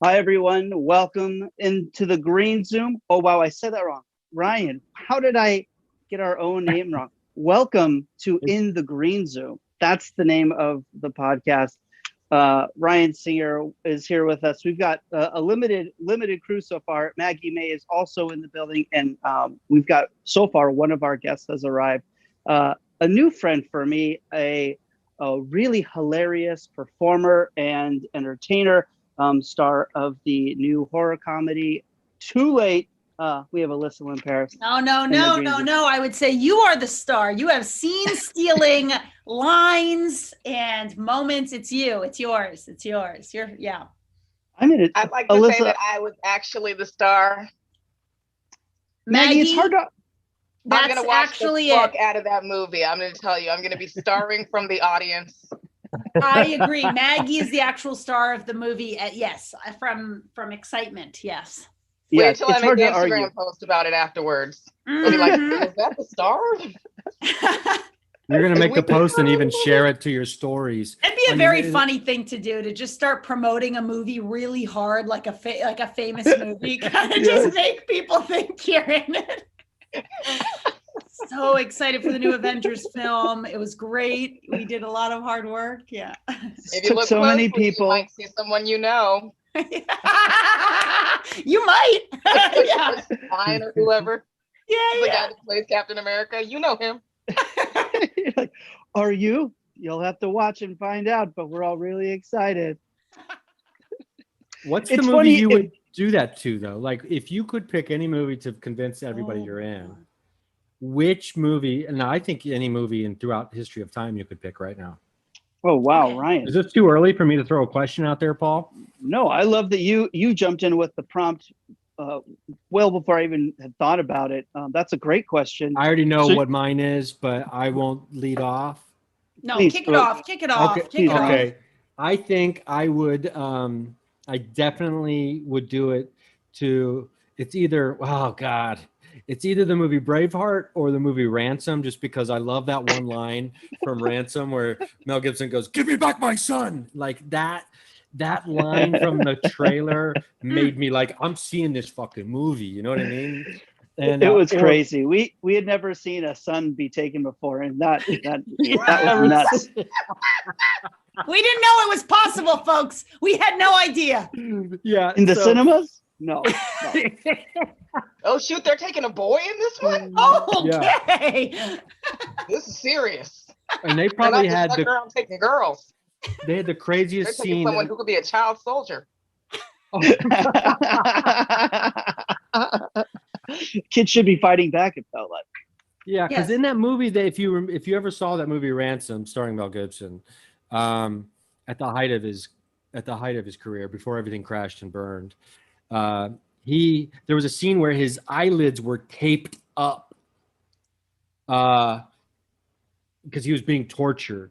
Hi, everyone. Welcome into the Green Zoom. Oh, wow, I said that wrong. Ryan, how did I get our own name wrong? Welcome to In the Green Zoom. That's the name of the podcast. Ryan Singer is here with us. We've got a limited crew so far. Maggie Maye is also in the building, and we've got so far one of our guests has arrived. A new friend for me, a really hilarious performer and entertainer. Star of the new horror comedy Too Late. We have Alyssa Limperis. No. I would say you are the star. You have scene stealing lines and moments. It's you. It's yours. Yeah. I'd like to Alyssa, say that I was actually the star. Maggie, it's hard to. I'm going to watch the fuck out of that movie. I'm going to tell you, I'm going to be starring from the audience. I agree. Maggie is the actual star of the movie. Yes, from excitement. Yes. Wait till I make the Instagram post about it afterwards. They'll be like, "Is that the star?" You're gonna make the post and even share it to your stories. It'd be a very funny thing to do, to just start promoting a movie really hard, like a famous movie, kind of just make people think you're in it. So excited for the new Avengers film. It was great. We did a lot of hard work. Yeah. If you look so many people, you might see someone you know. You might. Yeah. Ryan or whoever. Yeah. The guy that plays Captain America. You know him. Like, are you? You'll have to watch and find out, but we're all really excited. What's the movie you would do that to, though? Like, if you could pick any movie to convince everybody you're in, which movie? And I think any movie throughout history of time you could pick right now. Oh, wow, Ryan. Is this too early for me to throw a question out there, Paul? No, I love that you jumped in with the prompt well before I even had thought about it. That's a great question. I already know what mine is, but I won't lead off. No, please, kick it off. Okay. I think I would, I definitely would do it to, it's either the movie Braveheart or the movie Ransom, just because I love that one line from Ransom where Mel Gibson goes, "Give me back my son." Like that line from the trailer made me like, I'm seeing this fucking movie. You know what I mean? And it was crazy. We had never seen a son be taken before, and that was nuts. We didn't know it was possible, folks. We had no idea. Yeah. In the cinemas? No. Oh shoot, they're taking a boy in this one? Okay. Yeah. This is serious. And they probably had around taking girls. They had the craziest scene. Someone who could be a child soldier. Kids should be fighting back, it felt like. Yeah, because in that movie, if you ever saw that movie Ransom, starring Mel Gibson, at the height of his career, before everything crashed and burned, there was a scene where his eyelids were taped up because he was being tortured.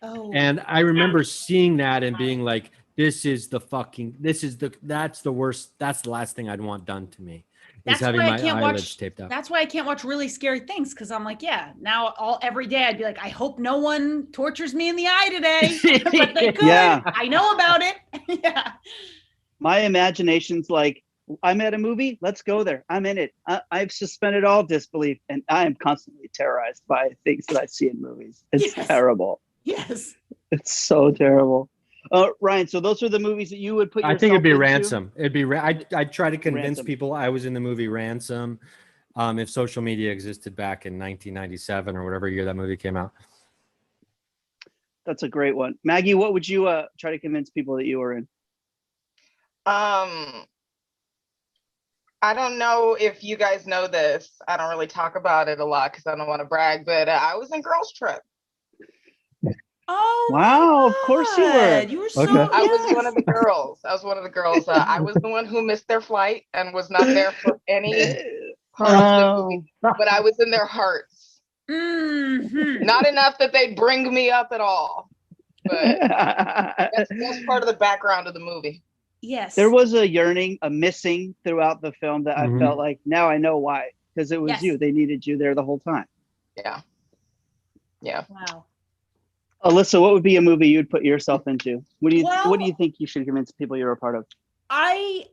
Oh. And I remember seeing that and being like, that's the worst. That's the last thing I'd want done to me. That's having my eyelids taped up. That's why I can't watch really scary things, because I'm like, every day I'd be like, I hope no one tortures me in the eye today. But they could. Yeah. I know about it. Yeah. My imagination's like, I'm at a movie, let's go there. I'm in it. I've suspended all disbelief, and I am constantly terrorized by things that I see in movies. It's terrible. Yes. It's so terrible. Ryan, so those are the movies that you would put yourself I think it'd be into? Ransom. I'd try to convince people I was in the movie Ransom, if social media existed back in 1997 or whatever year that movie came out. That's a great one. Maggie, what would you try to convince people that you were in? I don't know if you guys know this. I don't really talk about it a lot because I don't want to brag, but I was in Girls Trip. Oh wow! Of course you were. You were so. Okay. I was one of the girls. I was the one who missed their flight and was not there for any part of the movie, but I was in their hearts. Mm-hmm. Not enough that they'd bring me up at all, but that's part of the background of the movie. Yes. There was a yearning, a missing throughout the film that I felt like, now I know why, because it was you. They needed you there the whole time. Yeah. Yeah. Wow. Alyssa, what would be a movie you'd put yourself into? What do you think you should convince people you're a part of? I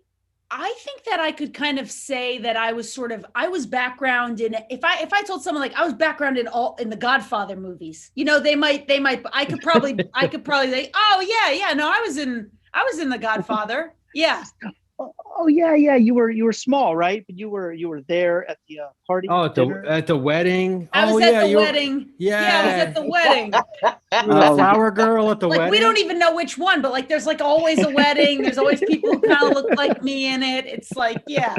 think that I could kind of say that I was background in, if I told someone like I was background in the Godfather movies, they might I could probably say, oh yeah, no, I was in the Godfather. Yeah. Oh yeah. You were small, right? But you were there at the party. Oh, at the wedding. I was at the wedding. Yeah. I was at the wedding. The flower girl at the wedding. We don't even know which one, but there's always a wedding. There's always people who kind of look like me in it. It's yeah,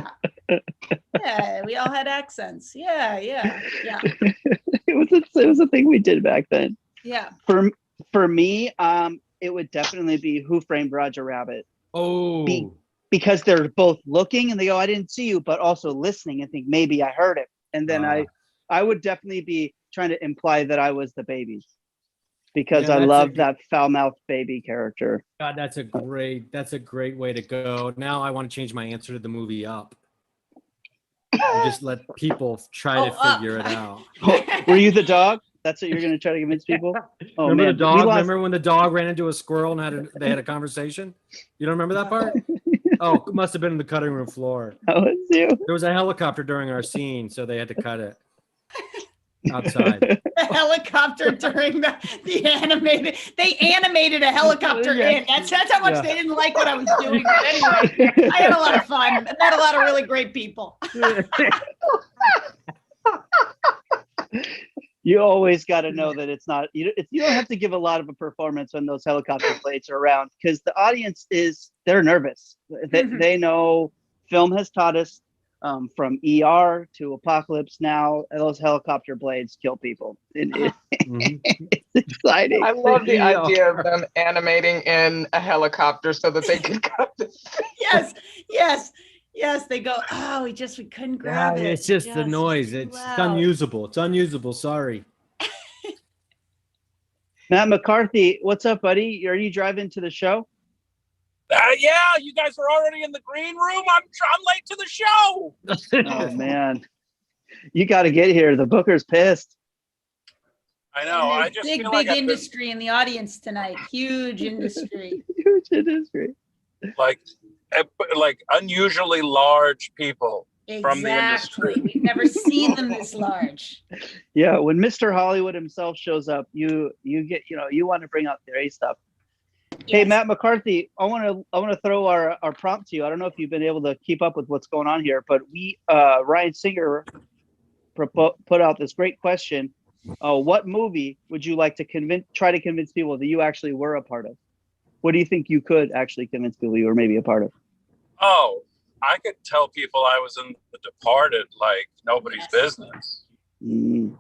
we all had accents. Yeah. It was a thing we did back then. Yeah. For me, it would definitely be Who Framed Roger Rabbit. Oh. Because they're both looking and they go, I didn't see you, but also listening and think maybe I heard it. And then I would definitely be trying to imply that I was the baby because I love that foul-mouthed baby character. God, that's a great way to go. Now I want to change my answer to the movie Up. And just let people try to figure it out. Were you the dog? That's what you're going to try to convince people? Oh, remember man. the dog? Remember when the dog ran into a squirrel and they had a conversation? You don't remember that part? Oh, it must have been in the cutting room floor. That was you. There was a helicopter during our scene, so they had to cut it outside. The helicopter during the animated. They animated a helicopter in. That's how much they didn't like what I was doing. But anyway, I had a lot of fun. I met a lot of really great people. You always got to know that it's not, you don't have to give a lot of a performance when those helicopter plates are around because the audience they're nervous. They know film has taught us from ER to Apocalypse Now, those helicopter blades kill people. It's exciting. I love the idea of them animating in a helicopter so that they could cut the Yes, they go, oh, we couldn't grab it. It's just the noise. It's unusable. It's unusable. Sorry. Matt McCarthy, what's up, buddy? Are you driving to the show? Yeah, you guys are already in the green room. I'm late to the show. Oh, man. You got to get here. The booker's pissed. I know. I just big industry in the audience tonight. Huge industry. Huge industry. Like unusually large people from the industry. We've never seen them this large. Yeah, when Mr. Hollywood himself shows up, you get, you want to bring out their A stuff. Yes. Hey, Matt McCarthy, I want to throw our prompt to you. I don't know if you've been able to keep up with what's going on here, but Ryan Singer put out this great question. What movie would you like to try to convince people that you actually were a part of? What do you think you could actually convince people you were maybe a part of? Oh, I could tell people I was in The Departed like nobody's business. Mm.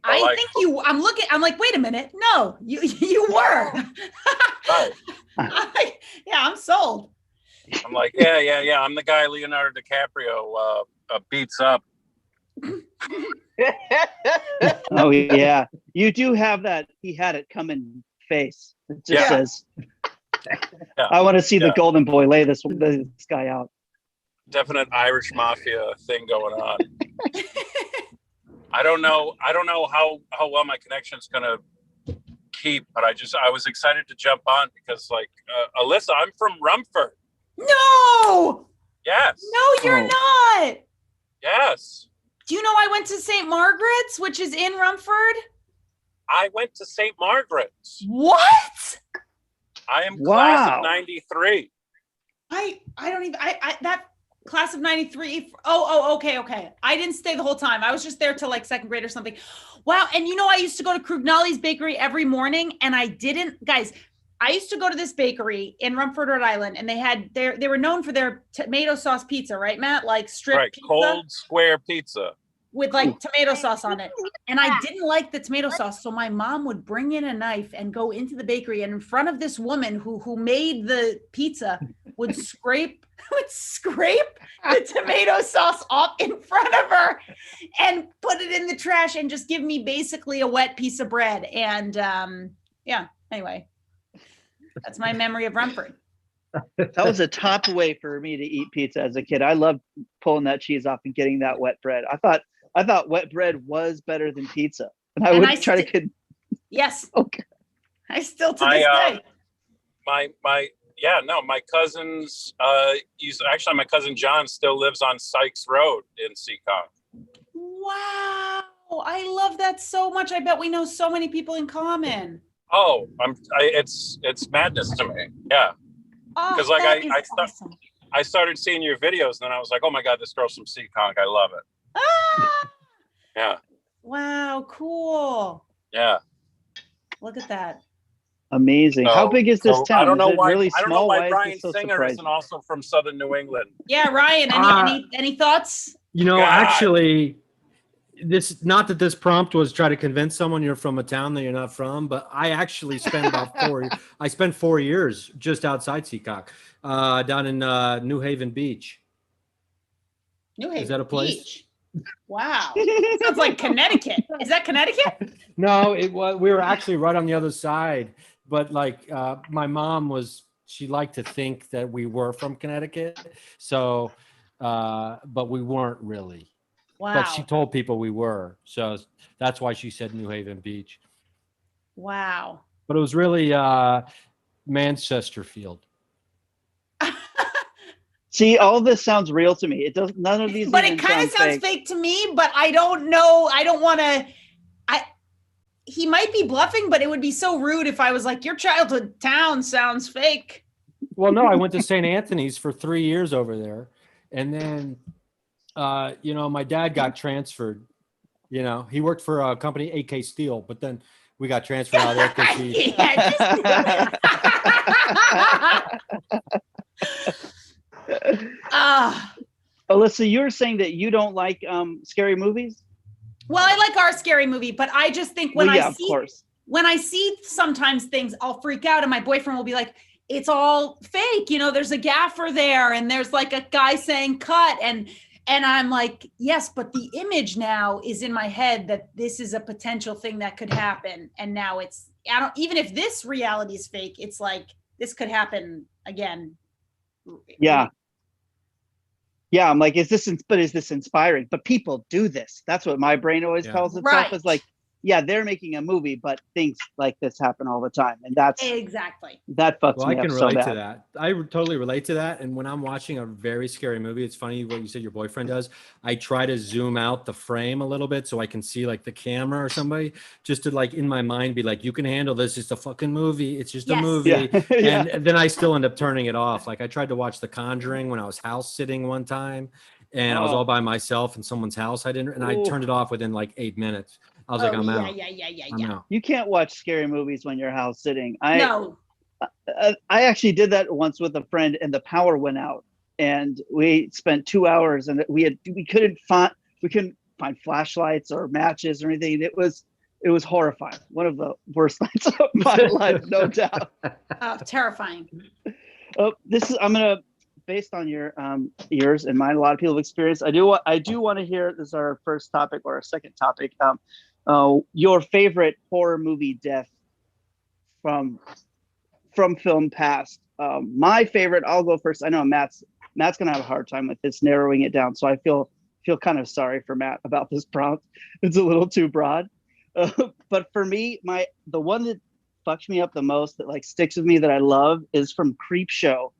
I think you. I'm like, wait a minute. No, you were. Right. I'm sold. I'm like, yeah. I'm the guy Leonardo DiCaprio beats up. Oh yeah, you do have that. He had it coming face. It just says. Yeah. I want to see the Golden Boy lay this guy out. Definite Irish mafia thing going on. I don't know how well my connection's gonna keep, but I was excited to jump on because Alyssa, I'm from Rumford. No. Yes. No, you're not. Yes. Do you know I went to St. Margaret's, which is in Rumford? I went to St. Margaret's. What? I am class of 93. I don't even that class of 93. Okay. I didn't stay the whole time. I was just there till second grade or something. Wow. And I used to go to Crugnali's Bakery every morning, and I used to go to this bakery in Rumford, Rhode Island, and they were known for their tomato sauce pizza, right, Matt? Like strip pizza. Cold square pizza. With tomato sauce on it. And I didn't like the tomato sauce. So my mom would bring in a knife and go into the bakery, and in front of this woman who made the pizza would scrape the tomato sauce off in front of her and put it in the trash and just give me basically a wet piece of bread. And anyway, that's my memory of Rumford. That was a top way for me to eat pizza as a kid. I loved pulling that cheese off and getting that wet bread. I thought wet bread was better than pizza. And I would try to Yes. Okay. I still to this day. Yeah, no, my cousin's, my cousin John still lives on Sykes Road in Seekonk. Wow. I love that so much. I bet we know so many people in common. Oh, it's madness to me. Yeah. Because awesome. I started seeing your videos and then I was like, oh my God, this girl's from Seekonk. I love it. Ah! Yeah. Wow, cool. Yeah. Look at that. Amazing. How big is this town? I don't know is it why. really I don't know small? why Why Brian is it so Singer surprising? isn't also from Southern New England. Yeah, Ryan. Any thoughts? You know, God. actually, not that this prompt was try to convince someone you're from a town that you're not from, but I actually spent I spent 4 years just outside Seekonk, down in New Haven Beach. New Haven Is that a place? Beach. Wow. Sounds like Connecticut. Is that Connecticut? No, we were actually right on the other side. But like my mom she liked to think that we were from Connecticut. So, but we weren't really. Wow. But she told people we were. So that's why she said New Haven Beach. Wow. But it was really Manchesterfield. See, all this sounds real to me. It does. None of these. But it kind of sounds fake to me. But I don't know. I don't want to. He might be bluffing, but it would be so rude if I was like, your childhood town sounds fake. Well, no, I went to St. Anthony's for 3 years over there, and then, my dad got transferred. You know, he worked for a company, AK Steel, but then we got transferred out of there because he. Alyssa, you were saying that you don't like scary movies? Well, I like our scary movie, but I just think when I see sometimes things, I'll freak out and my boyfriend will be like, it's all fake. You know, there's a gaffer there and there's like a guy saying cut. And I'm like, yes, but the image now is in my head that this is a potential thing that could happen. And now even if this reality is fake, it's like, this could happen again. Yeah. Yeah, I'm like, is this inspiring? But people do this. That's what my brain always tells itself is like, yeah, they're making a movie, but things like this happen all the time. And that fucks me up so bad. I can relate to that. I totally relate to that. And when I'm watching a very scary movie, it's funny what you said your boyfriend does. I try to zoom out the frame a little bit so I can see like the camera or somebody, just to like in my mind be like, you can handle this. It's a fucking movie. It's just a movie. Yeah. And then I still end up turning it off. Like I tried to watch The Conjuring when I was house sitting one time and I was all by myself in someone's house. I turned it off within like 8 minutes. I was like, I'm out. I'm out. You can't watch scary movies when you're house sitting. No. I actually did that once with a friend and the power went out and we spent 2 hours and we couldn't find flashlights or matches or anything. It was horrifying. One of the worst nights of my life, no doubt. Oh, terrifying. Based on yours and mine, a lot of people have experienced. I do want to hear, this is our first topic or our second topic, your favorite horror movie death from film past. My favorite, I'll go first. I know Matt's gonna have a hard time with this, narrowing it down. So I feel kind of sorry for Matt about this prompt. It's a little too broad. But for me, the one that fucks me up the most, that like sticks with me, that I love, is from Creepshow,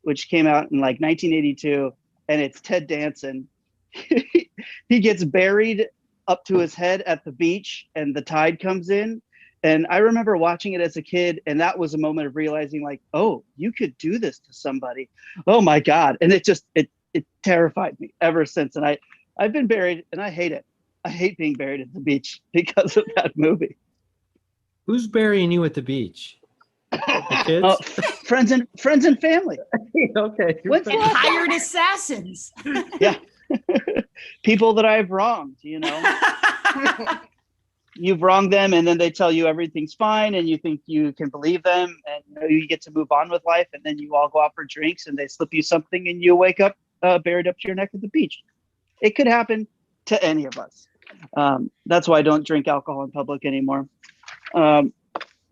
which came out in like 1982, and it's Ted Danson. He gets buried up to his head at the beach and the tide comes in. And I remember watching it as a kid, and that was a moment of realizing like, oh, you could do this to somebody. Oh my God. And it terrified me ever since. And I've been buried and I hate it. I hate being buried at the beach because of that movie. Who's burying you at the beach? The kids? Friends and family. Okay. And hired assassins. Yeah. People that I've wronged, you know. You've wronged them and then they tell you everything's fine and you think you can believe them and you get to move on with life, and then you all go out for drinks and they slip you something and you wake up buried up to your neck at the beach. It could happen to any of us. That's why I don't drink alcohol in public anymore.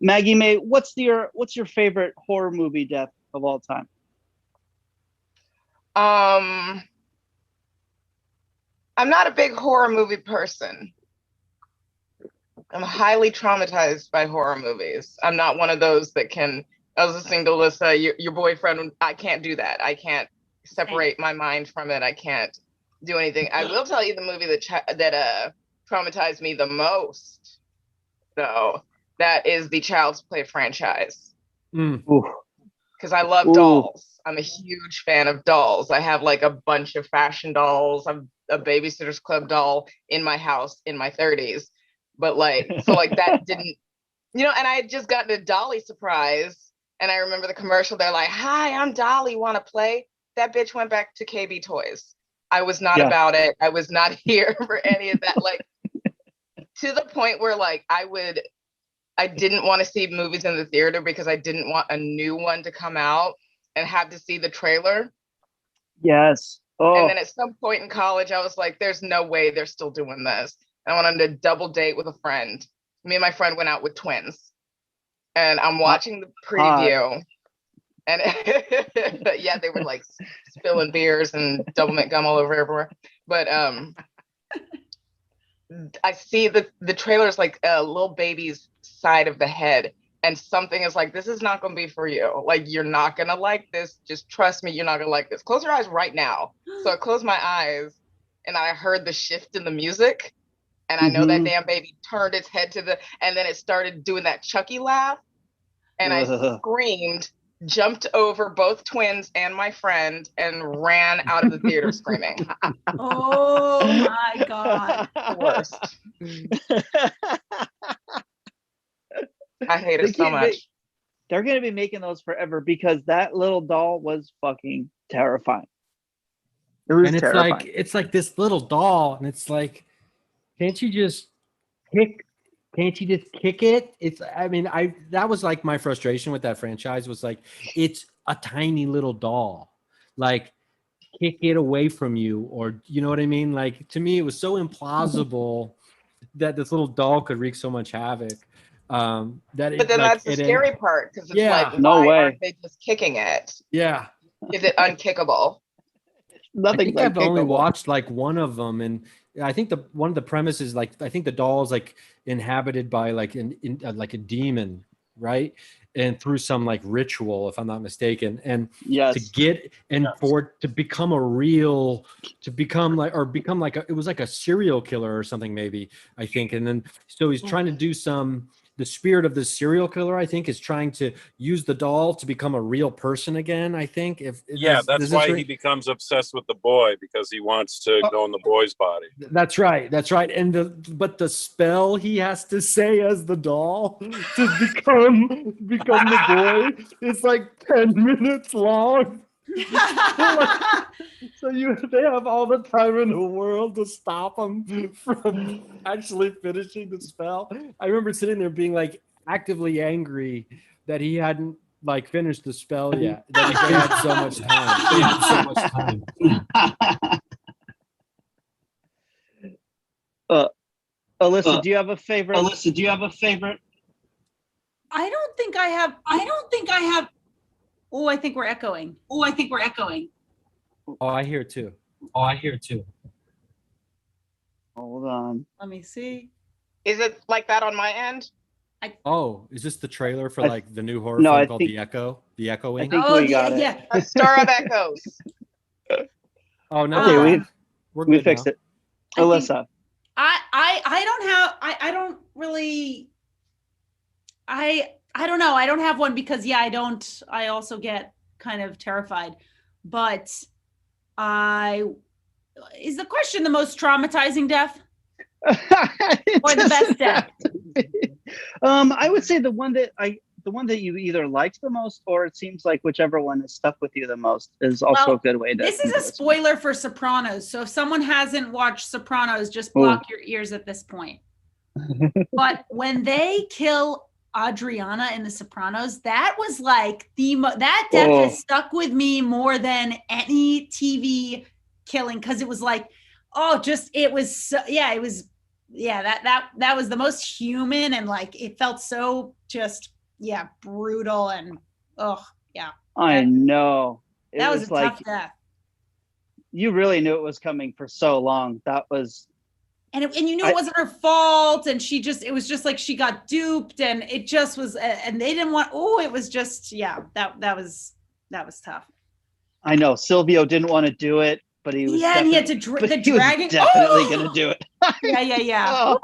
Maggie, Maye, what's your favorite horror movie death of all time? I'm not a big horror movie person. I'm highly traumatized by horror movies. I'm not one of those that can was listening to Alyssa, your boyfriend, I can't do that. I can't separate my mind from it. I can't do anything. I will tell you the movie that traumatized me the most, though. That is the Child's Play franchise. Because I love dolls. I'm a huge fan of dolls. I have like a bunch of fashion dolls. I'm a Babysitter's Club doll in my house in my 30s. But like, so like that didn't, and I had just gotten a Dolly surprise. And I remember the commercial. They're like, "Hi, I'm Dolly. Want to play?" That bitch went back to KB Toys. I was not about it. I was not here for any of that. Like, to the point where like I didn't want to see movies in the theater because I didn't want a new one to come out and have to see the trailer. Yes. Oh. And then at some point in college, I was like, there's no way they're still doing this. I went on a double date with a friend. Me and my friend went out with twins. And I'm watching the preview. And yeah, they were like spilling beers and double mint gum all over everywhere. But I see the trailer's like a little baby's side of the head, and something is like, this is not going to be for you. Like, you're not going to like this. Just trust me, you're not going to like this. Close your eyes right now. So I closed my eyes, and I heard the shift in the music, and I know that damn baby turned its head and then it started doing that Chucky laugh, and I screamed, jumped over both twins and my friend, and ran out of the theater screaming. Oh my God. The worst. I hate it so much. They're going to be making those forever because that little doll was fucking terrifying. It was terrifying. It's like this little doll, and it's like, can't you just kick it? That was like my frustration with that franchise was like, it's a tiny little doll. Like, kick it away from you, or you know what I mean? Like, to me, it was so implausible that this little doll could wreak so much havoc. But then that's the scary part, because it's like, no way aren't they just kicking it? Yeah. Is it unkickable? I've only watched like one of them, and I think one of the premises, like, I think the doll's like inhabited by like like a demon, right? And through some like ritual, if I'm not mistaken, and to get for it to become like it was like a serial killer or something, maybe, I think. And then so he's trying to do the spirit of the serial killer, I think, is trying to use the doll to become a real person again, I think. That's why he becomes obsessed with the boy, because he wants to go in the boy's body. That's right. But the spell he has to say as the doll to become the boy is like 10 minutes long. So they have all the time in the world to stop him from actually finishing the spell. I remember sitting there being like actively angry that he hadn't like finished the spell yet. That he had so much time. Alyssa, do you have a favorite? I don't think I have. Oh, I think we're echoing. Oh, I hear too. Hold on. Let me see. Is it like that on my end? Is this the trailer for like the new horror film called The Echo? The Echoing? I think we got it. Yeah. A Star of Echoes. Oh no. Okay, we fixed it. it. Alyssa. I don't know. I don't have one because I also get kind of terrified. But is the question the most traumatizing death? Or the best death? I would say the one that you either liked the most, or it seems like whichever one has stuck with you the most is also a good way to. This is a spoiler for Sopranos, so if someone hasn't watched Sopranos, just block your ears at this point. But when they kill Adriana in The Sopranos, that was like that death has stuck with me more than any TV killing, because it was like, that was the most human, and like it felt so just brutal, and I know that was a tough death. You really knew it was coming for so long. That was And it wasn't her fault, and it was just like she got duped, and it just was, and they didn't want. Oh, it was just, that was tough. I know Silvio didn't want to do it, but he was. Yeah, and he had to dragging. Definitely gonna do it. Yeah.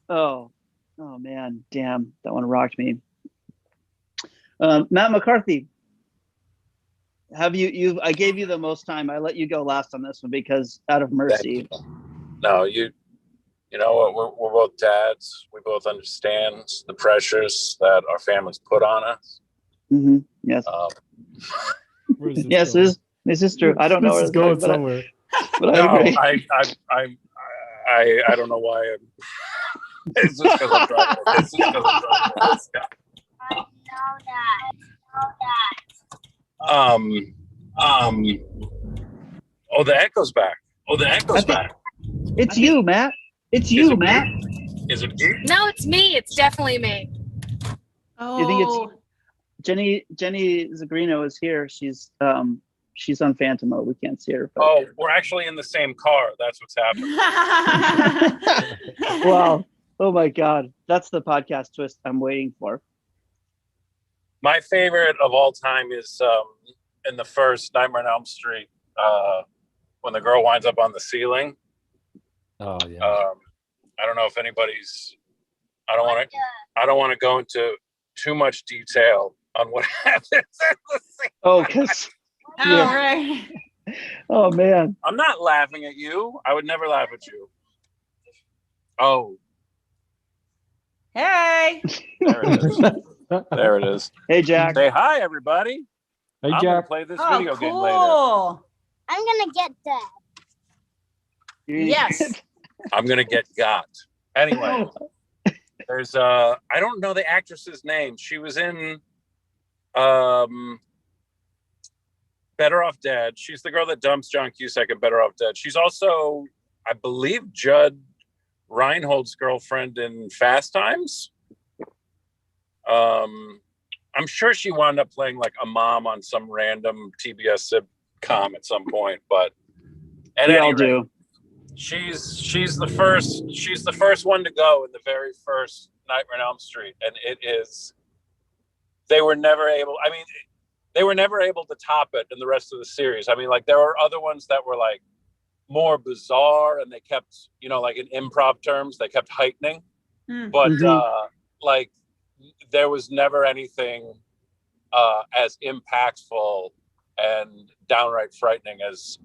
Oh, man, damn, that one rocked me. Matt McCarthy, have you? I gave you the most time. I let you go last on this one because out of mercy. No, you know what? We're both dads. We both understand the pressures that our families put on us. Mm-hmm. Yes. Yes, this is true. I don't know where it's going somewhere. But no, I agree. I don't know why. It's just because I'm driving. It's just because I'm driving. I know that. Oh, the echo's back. It's you, Matt. It's you, Matt. Is it you? No, it's me. It's definitely me. Oh, You think it's Jenny Zigrino is here. She's on Phantom mode. We can't see her. But... Oh, we're actually in the same car. That's what's happening. Wow. Oh my God. That's the podcast twist I'm waiting for. My favorite of all time is in the first Nightmare on Elm Street, when the girl winds up on the ceiling. Oh yeah. I don't know if anybody's. I don't want to go into too much detail on what happens in the scene. Oh, because. Right. Oh man. I'm not laughing at you. I would never laugh at you. Oh. Hey. There it is. There it is. Hey, Jack. Say hi, everybody. Hey, I'm Jack. gonna play this video game later. I'm gonna get that. Yes. I'm gonna get got. Anyway, there's I don't know the actress's name. She was in Better Off Dead. She's the girl that dumps John Cusack in Better Off Dead. She's also, I believe, Judd Reinhold's girlfriend in Fast Times. I'm sure she wound up playing like a mom on some random TBS sitcom at some point, but at any rate, she's the first one to go in the very first Nightmare on Elm Street, and they were never able to top it in the rest of the series. I mean, like, there were other ones that were like more bizarre, and they kept, like in improv terms, they kept heightening, but like there was never anything as impactful and downright frightening as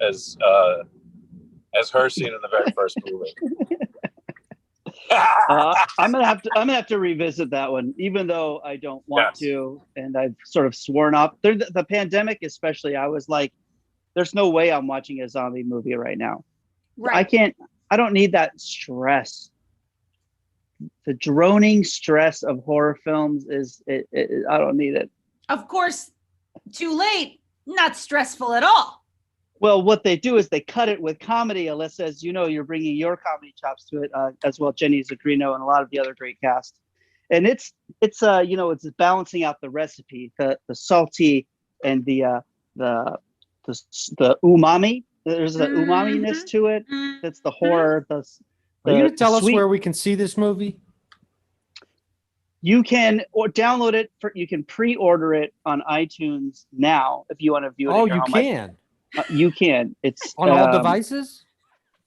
her scene in the very first movie. I'm gonna have to revisit that one, even though I don't want to, and I've sort of sworn off. The pandemic, especially, I was like, "There's no way I'm watching a zombie movie right now. Right? I don't need that stress. The droning stress of horror films I don't need it. Of course, too late. Not stressful at all. Well, what they do is they cut it with comedy, Alyssa. As you know, you're bringing your comedy chops to it, as well, Jenny Zigrino and a lot of the other great cast. And it's balancing out the recipe, the salty and the umami. There's an umami-ness to it. That's the horror. Are you going to tell us where we can see this movie? You can download it. You can pre-order it on iTunes now if you want to view it. Oh, you can. You can. It's on all devices.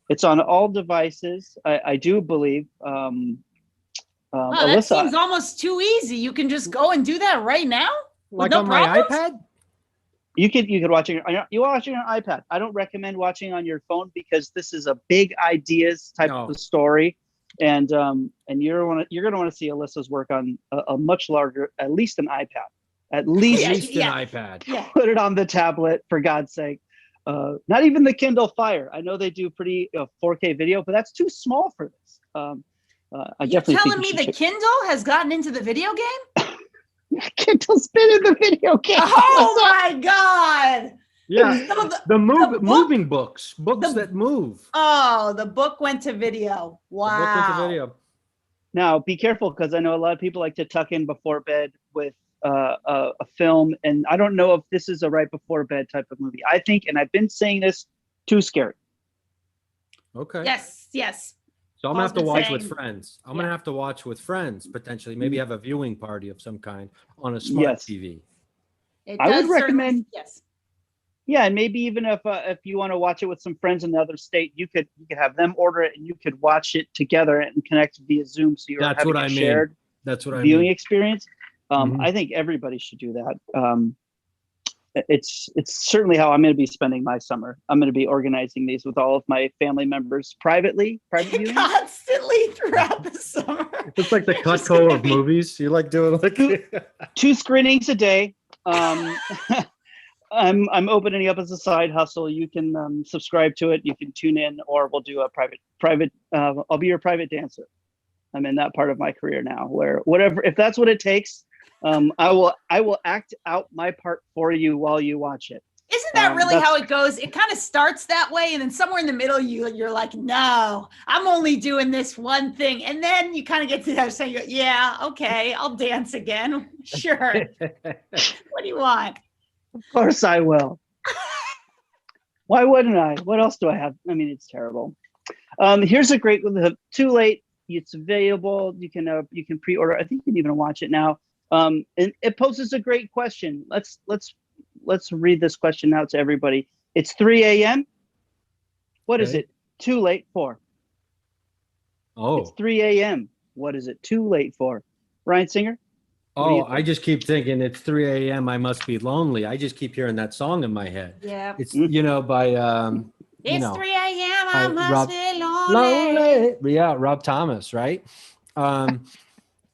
It's on all devices. I do believe. Wow, Alyssa, that seems almost too easy. You can just go and do that right now, like on my iPad. You could watch it. You're watching on iPad. I don't recommend watching on your phone because this is a big ideas type of story, and you're gonna want to see Alyssa's work on a much larger, at least an iPad, at least an iPad. Yeah. Put it on the tablet, for God's sake. Not even the Kindle Fire. I know they do pretty 4K video, but that's too small for this. You're telling me the Kindle has gotten into the video game? Kindle's been in the video game. Oh my God! Yeah, moving books that move. Oh, the book went to video. Wow. The book went to video. Now, be careful, because I know a lot of people like to tuck in before bed with a film, and I don't know if this is a right before bed type of movie. I think, and I've been saying this, too scary. Okay. Yes. So I'm gonna have to watch with saying- friends. I'm gonna have to watch with friends potentially. Maybe have a viewing party of some kind on a smart TV. I would does certainly- recommend. Yes. Yeah, and maybe even if you want to watch it with some friends in another state, you could have them order it and you could watch it together and connect via Zoom. So you're That's having what a I mean. shared That's what I viewing mean. experience. Mhm. I think everybody should do that. It's certainly how I'm going to be spending my summer. I'm going to be organizing these with all of my family members private viewing. Constantly throughout the summer. It's like the Just Cutco gonna of be- movies. You like doing like 2 screenings a day. I'm opening up as a side hustle. You can subscribe to it. You can tune in, or we'll do a private. I'll be your private dancer. I'm in that part of my career now, where whatever, if that's what it takes, I will act out my part for you while you watch it. Isn't that really how it goes? It kind of starts that way, and then somewhere in the middle, you're like, no, I'm only doing this one thing, and then you kind of get to that saying, yeah, okay, I'll dance again. Sure. What do you want? Of course I will. Why wouldn't I? What else do I have? I mean, it's terrible. Here's a great one. Too late. It's available. You can pre-order. I think you can even watch it now. And it poses a great question. Let's read this question out to everybody. It's 3 a.m. What is it too late for? Oh, it's 3 a.m. What is it too late for? Ryan Singer? Oh, I just keep thinking it's 3 a.m. I must be lonely. I just keep hearing that song in my head. Yeah. It's, by, It's 3 a.m. I must be lonely. Yeah, Rob Thomas, right?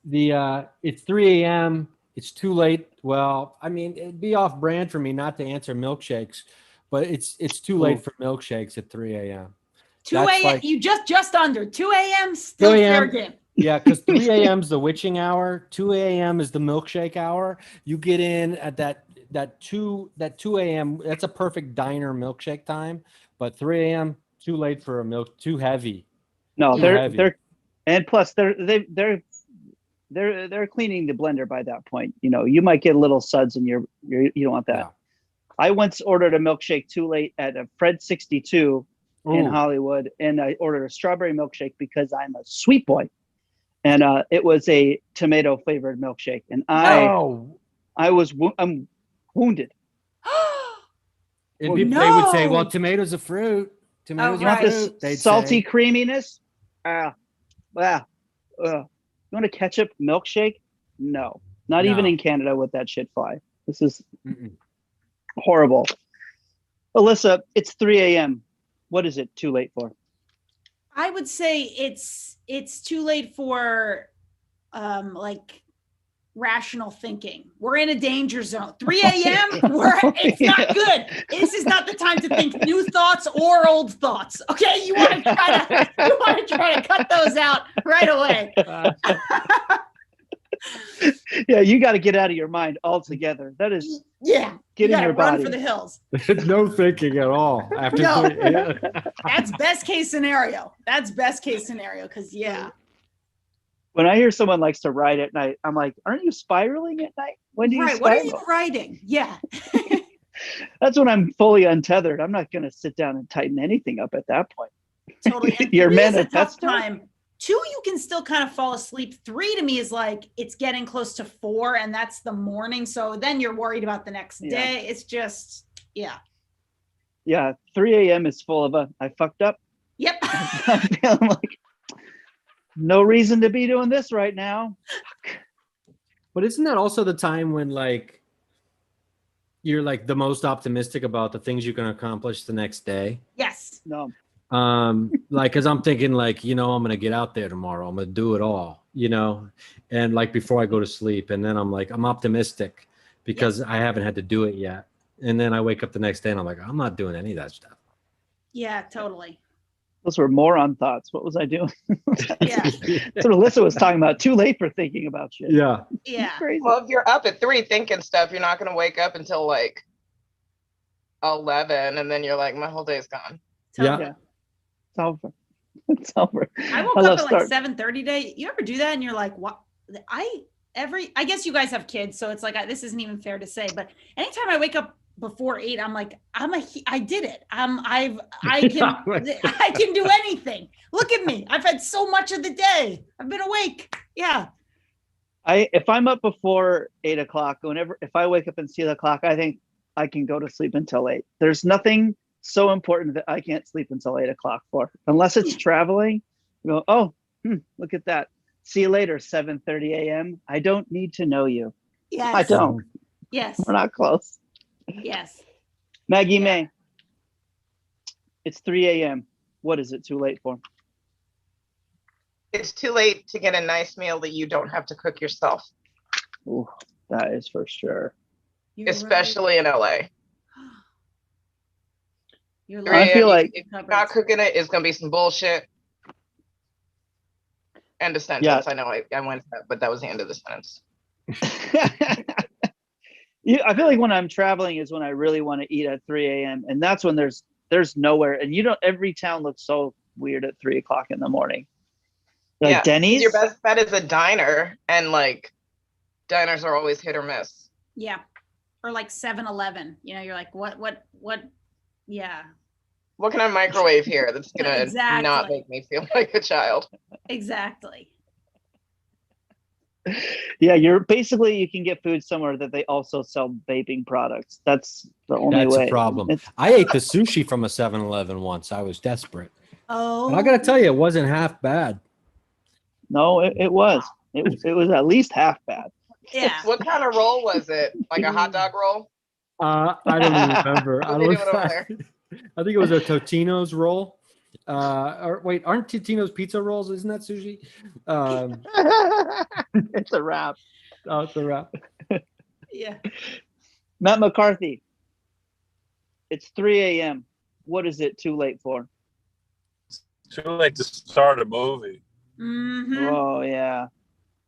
It's 3 a.m. It's too late. Well, I mean, it'd be off brand for me not to answer milkshakes, but it's too late for milkshakes at 3 a.m. 2 a.m. Like, you just under 2 a.m. Still 2 fair a.m. game. Yeah, because 3 a.m. is the witching hour. 2 a.m. is the milkshake hour. You get in at that 2 a.m. That's a perfect diner milkshake time. But 3 a.m. too late for a milk. Too heavy. No, heavy. they're and plus they're cleaning the blender by that point. You might get little suds and you don't want that. Yeah. I once ordered a milkshake too late at a Fred 62 in Hollywood, and I ordered a strawberry milkshake because I'm a sweet boy. And it was a tomato flavored milkshake, and I'm wounded. They would say, "Well, tomatoes are fruit. Tomatoes are fruit." They'd salty creaminess. You want a ketchup milkshake? No, not even in Canada would that shit fly. This is horrible. Alyssa, it's 3 a.m. What is it too late for? I would say it's too late for like rational thinking. We're in a danger zone. 3 a.m. It's not good. This is not the time to think new thoughts or old thoughts. Okay, you want to try to cut those out right away. Yeah, you got to get out of your mind altogether. That is get in your run body for the hills. No thinking at all after. No. That's best case scenario. Because when I hear someone likes to ride at night, I'm like, aren't you spiraling at night? When do you spiral? What are you riding? Yeah. That's when I'm fully untethered. I'm not going to sit down and tighten anything up at that point. Totally. And Your man, a tough manifesto? time. 2, you can still kind of fall asleep. 3 to me is like it's getting close to 4, and that's the morning. So then you're worried about the next day. It's just, Yeah, 3 a.m. is full of I fucked up. Yep. I'm like, no reason to be doing this right now. But isn't that also the time when like you're like the most optimistic about the things you can accomplish the next day? Yes. No. Like, cause I'm thinking like, I'm going to get out there tomorrow. I'm going to do it all, and like before I go to sleep, and then I'm like, I'm optimistic because I haven't had to do it yet. And then I wake up the next day and I'm like, I'm not doing any of that stuff. Yeah, totally. Those were moron thoughts. What was I doing? Yeah. That's what Alyssa was talking about. Too late for thinking about shit. Yeah. Yeah. Crazy. Well, if you're up at 3 thinking stuff, you're not going to wake up until like 11, and then you're like, my whole day's gone. Totally. Yeah. It's over. I woke up at like 7:30 today. You ever do that? And you're like, what? I guess you guys have kids, so it's like, this isn't even fair to say, but anytime I wake up before 8, I'm like, I did it. I can do anything. Look at me. I've had so much of the day. I've been awake. Yeah. If I'm up before 8 o'clock, if I wake up and see the clock, I think I can go to sleep until 8. There's nothing so important that I can't sleep until 8 o'clock for, unless it's traveling. You go, look at that. See you later, 7:30 a.m. I don't need to know you. Yes. I don't. Yes. We're not close. Yes. Maggie Maye. It's 3 a.m. What is it too late for? It's too late to get a nice meal that you don't have to cook yourself. Ooh, that is for sure. Especially in LA. I feel like if you're not cooking it, it's gonna be some bullshit. End of sentence. Yeah. I know I went that, but that was the end of the sentence. I feel like when I'm traveling is when I really want to eat at 3 a.m. and that's when there's nowhere, and every town looks so weird at 3 o'clock in the morning. Like Denny's. Your best bet is a diner, and like diners are always hit or miss. Yeah. Or like 7-Eleven. You're like, what? Yeah. What can I microwave here that's gonna not make me feel like a child? Exactly. Yeah, you can get food somewhere that they also sell vaping products. That's the only way. That's a problem. I ate the sushi from a 7-Eleven once. I was desperate. Oh. And I got to tell you, it wasn't half bad. No, it was. It was at least half bad. Yeah. What kind of roll was it? Like a hot dog roll? I don't even remember. I think it was a Totino's roll. Or wait, aren't Totino's pizza rolls? Isn't that sushi? It's a wrap. Oh, it's a wrap. Yeah. Matt McCarthy. It's 3 a.m. What is it too late for? Too late to start a movie. Mm-hmm. Oh yeah.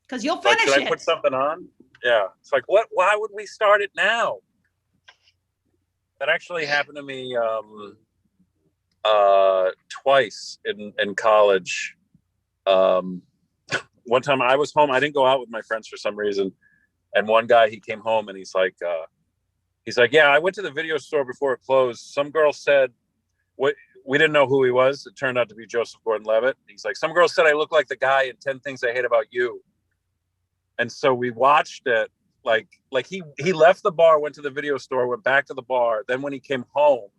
Because you'll finish it. Should I put something on? Yeah. It's like, what? Why would we start it now? That actually happened to me twice in college. One time I was home. I didn't go out with my friends for some reason. And one guy, he came home and he's like, yeah, I went to the video store before it closed. Some girl said, we didn't know who he was. It turned out to be Joseph Gordon-Levitt. He's like, some girl said I look like the guy in 10 Things I Hate About You. And so we watched it. Like he left the bar, went to the video store, went back to the bar. Then when he came home,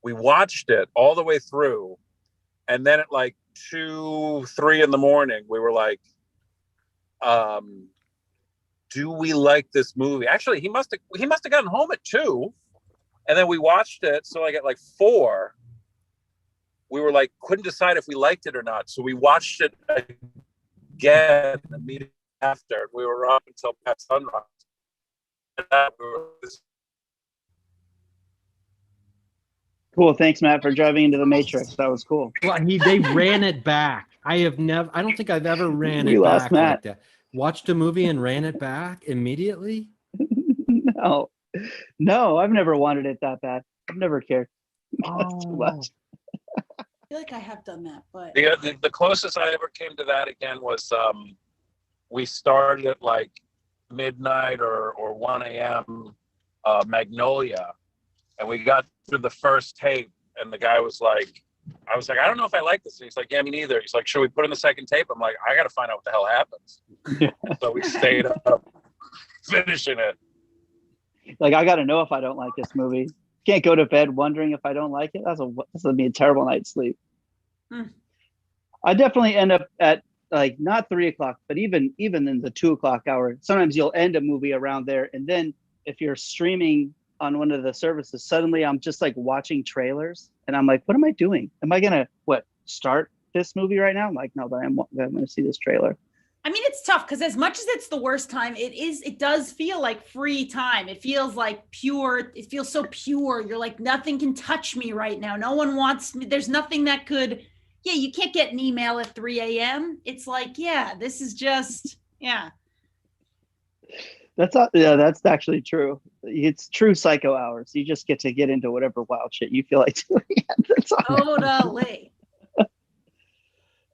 we watched it all the way through. And then at like 2, 3 in the morning, we were like, do we like this movie? Actually, he must have gotten home at 2. And then we watched it. So like at like 4, we were like, couldn't decide if we liked it or not. So we watched it again immediately after. We were up until past sunrise. Cool. Thanks, Matt, for driving into the Matrix. That was cool. Well, they ran it back. I don't think I've ever ran it lost back Matt. like that. Watched a movie and ran it back immediately? No, I've never wanted it that bad. I've never cared. That's too much. I feel like I have done that, but the closest I ever came to that again was we started at like midnight or 1 a.m. Magnolia, and we got through the first tape, and the guy was like, I was like, I don't know if I like this. And he's like, yeah, me neither. He's like, should we put in the second tape? I'm like, I got to find out what the hell happens. So we stayed up finishing it. Like, I got to know if I don't like this movie. Can't go to bed wondering if I don't like it. This would be a terrible night's sleep. I definitely end up at like not 3 o'clock, but even in the 2 o'clock hour. Sometimes you'll end a movie around there, and then if you're streaming on one of the services, suddenly I'm just like watching trailers, and I'm like, what am I doing? Am I gonna start this movie right now? I'm like, no, but I'm gonna see this trailer. I mean, it's tough because as much as it's the worst time, it does feel like free time. It feels like pure. It feels so pure. You're like, nothing can touch me right now. No one wants me. There's nothing that could, you can't get an email at 3 a.m. It's like, this is just, That's actually true. It's true psycho hours. You just get to get into whatever wild shit you feel like doing. Totally.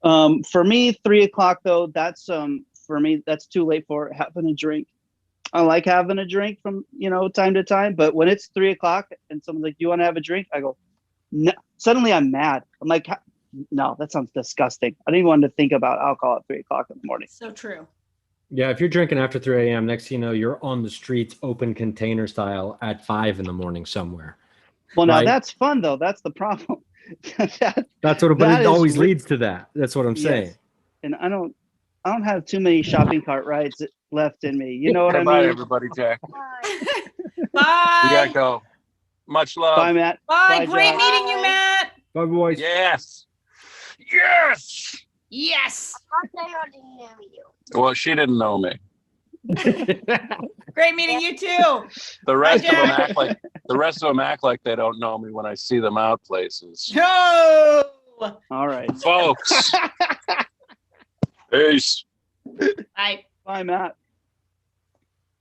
For me, 3 o'clock though, that's for me, that's too late for having a drink. I like having a drink from, time to time, but when it's 3:00 and someone's like, "Do you want to have a drink?" I go, "No." Suddenly I'm mad. I'm like, "No, that sounds disgusting. I don't even want to think about alcohol at 3:00 in the morning." So true. Yeah, if you're drinking after 3 a.m., next thing you know, you're on the streets, open container style at 5 in the morning somewhere. Well, now right? that's fun though. That's the problem. That's what it always leads to that. That's what I'm saying. And I don't have too many shopping cart rides left in me. You know what I mean? Bye, everybody, Jack. Bye. We gotta go. Much love. Bye, Matt. Bye. Bye, Great Jack. meeting you, Matt. Bye, boys. Yes. Yes. Yes. I already know you. Well, she didn't know me. Great meeting you too. The rest of them Jack. act like they don't know me when I see them out places. No. All right. Folks. Peace. Bye. Bye, Matt.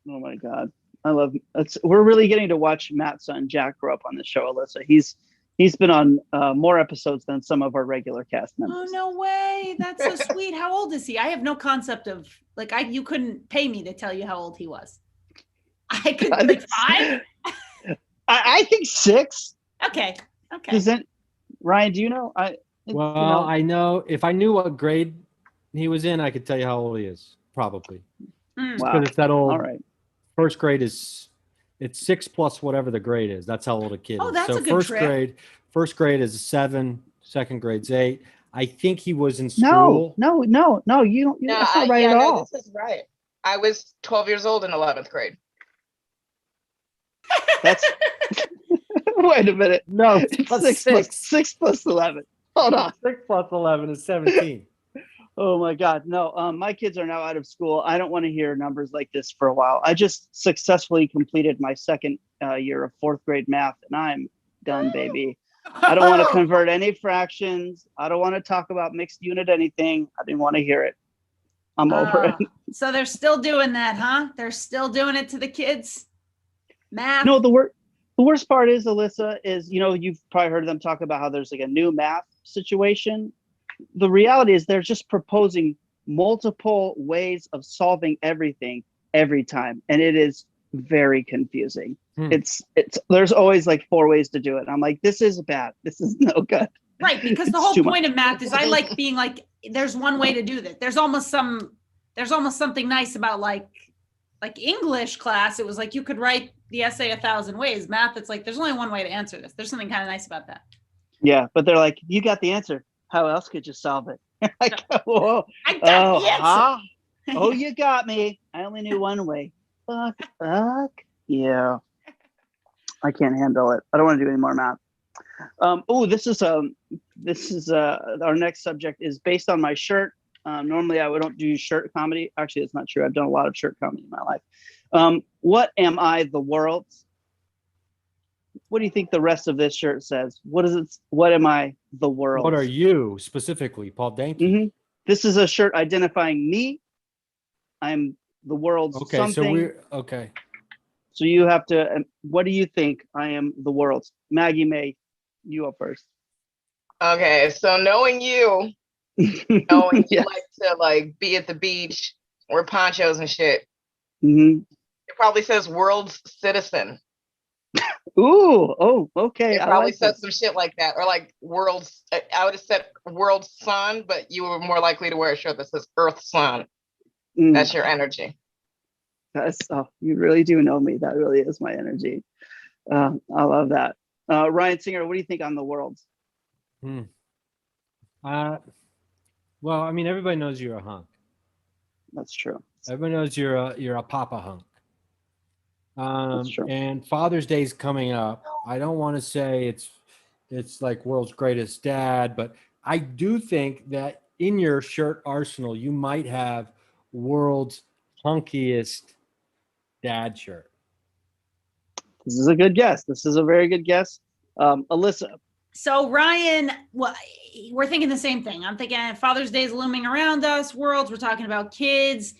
Oh my God. I love it. We're really getting to watch Matt's son Jack grow up on the show, Alyssa. He's been on more episodes than some of our regular cast members. Oh, no way. That's so sweet. How old is he? I have no concept of, you couldn't pay me to tell you how old he was. I could, 5? I think 6. Okay. Ryan, do you know? I know if I knew what grade he was in, I could tell you how old he is, probably. Mm. Wow. Because it's that old. All right. First grade it's 6 plus whatever the grade is. That's how old a kid is. That's so a good trick. First grade is 7, second grade's 8. I think he was in school. No, you don't. That's not right at all. This is right. I was 12 years old in 11th grade. That's wait a minute. No, it's 6 plus 11. Hold on. 6 plus 11 is 17. Oh my God. No, my kids are now out of school. I don't want to hear numbers like this for a while. I just successfully completed my second year of 4th grade math and I'm done, baby. I don't want to convert any fractions. I don't want to talk about mixed unit anything. I didn't want to hear it. I'm over it. So they're still doing that, huh? They're still doing it to the kids? Math? No, the worst part is, Alyssa, is, you've probably heard them talk about how there's like a new math situation. The reality is they're just proposing multiple ways of solving everything every time. And it is very confusing. It's there's always like 4 ways to do it. I'm like, this is bad. This is no good. Right. Because the whole point of math is I like being like, there's one way to do this. There's almost something nice about like English class. It was like, you could write the essay 1,000 ways. Math, it's like, there's only one way to answer this. There's something kind of nice about that. Yeah. But they're like, you got the answer. How else could you solve it? Like, whoa. I got the answer. Oh, you got me. I only knew one way. Fuck. Yeah. I can't handle it. I don't want to do any more math. This is our next subject is based on my shirt. Normally I don't do shirt comedy. Actually, it's not true. I've done a lot of shirt comedy in my life. What am I, the world? What do you think the rest of this shirt says? What is it? What am I, the world? What are you specifically, Paul Danke? Mm-hmm. This is a shirt identifying me. I'm the world's something. So you have to. What do you think? I am the world's. Maggie, Maye, you up first. Okay, so knowing you yes. You like to be at the beach, wear ponchos and shit. Mm-hmm. It probably says world's citizen. Ooh, oh, okay. It probably said some shit like that, or like world's. I would have said world's sun, but you were more likely to wear a shirt that says Earth Sun. That's your energy. You really do know me. That really is my energy. I love that. Ryan Singer, what do you think on the world? Well, I mean, everybody knows you're a hunk. That's true. Everybody knows you're a papa hunk. That's true. And Father's Day is coming up. I don't want to say it's like world's greatest dad, but I do think that in your shirt arsenal, you might have world's hunkiest dad shirt. This is a good guess. This is a very good guess. Alyssa. So Ryan, we're thinking the same thing. I'm thinking Father's Day is looming around us, worlds, we're talking about kids,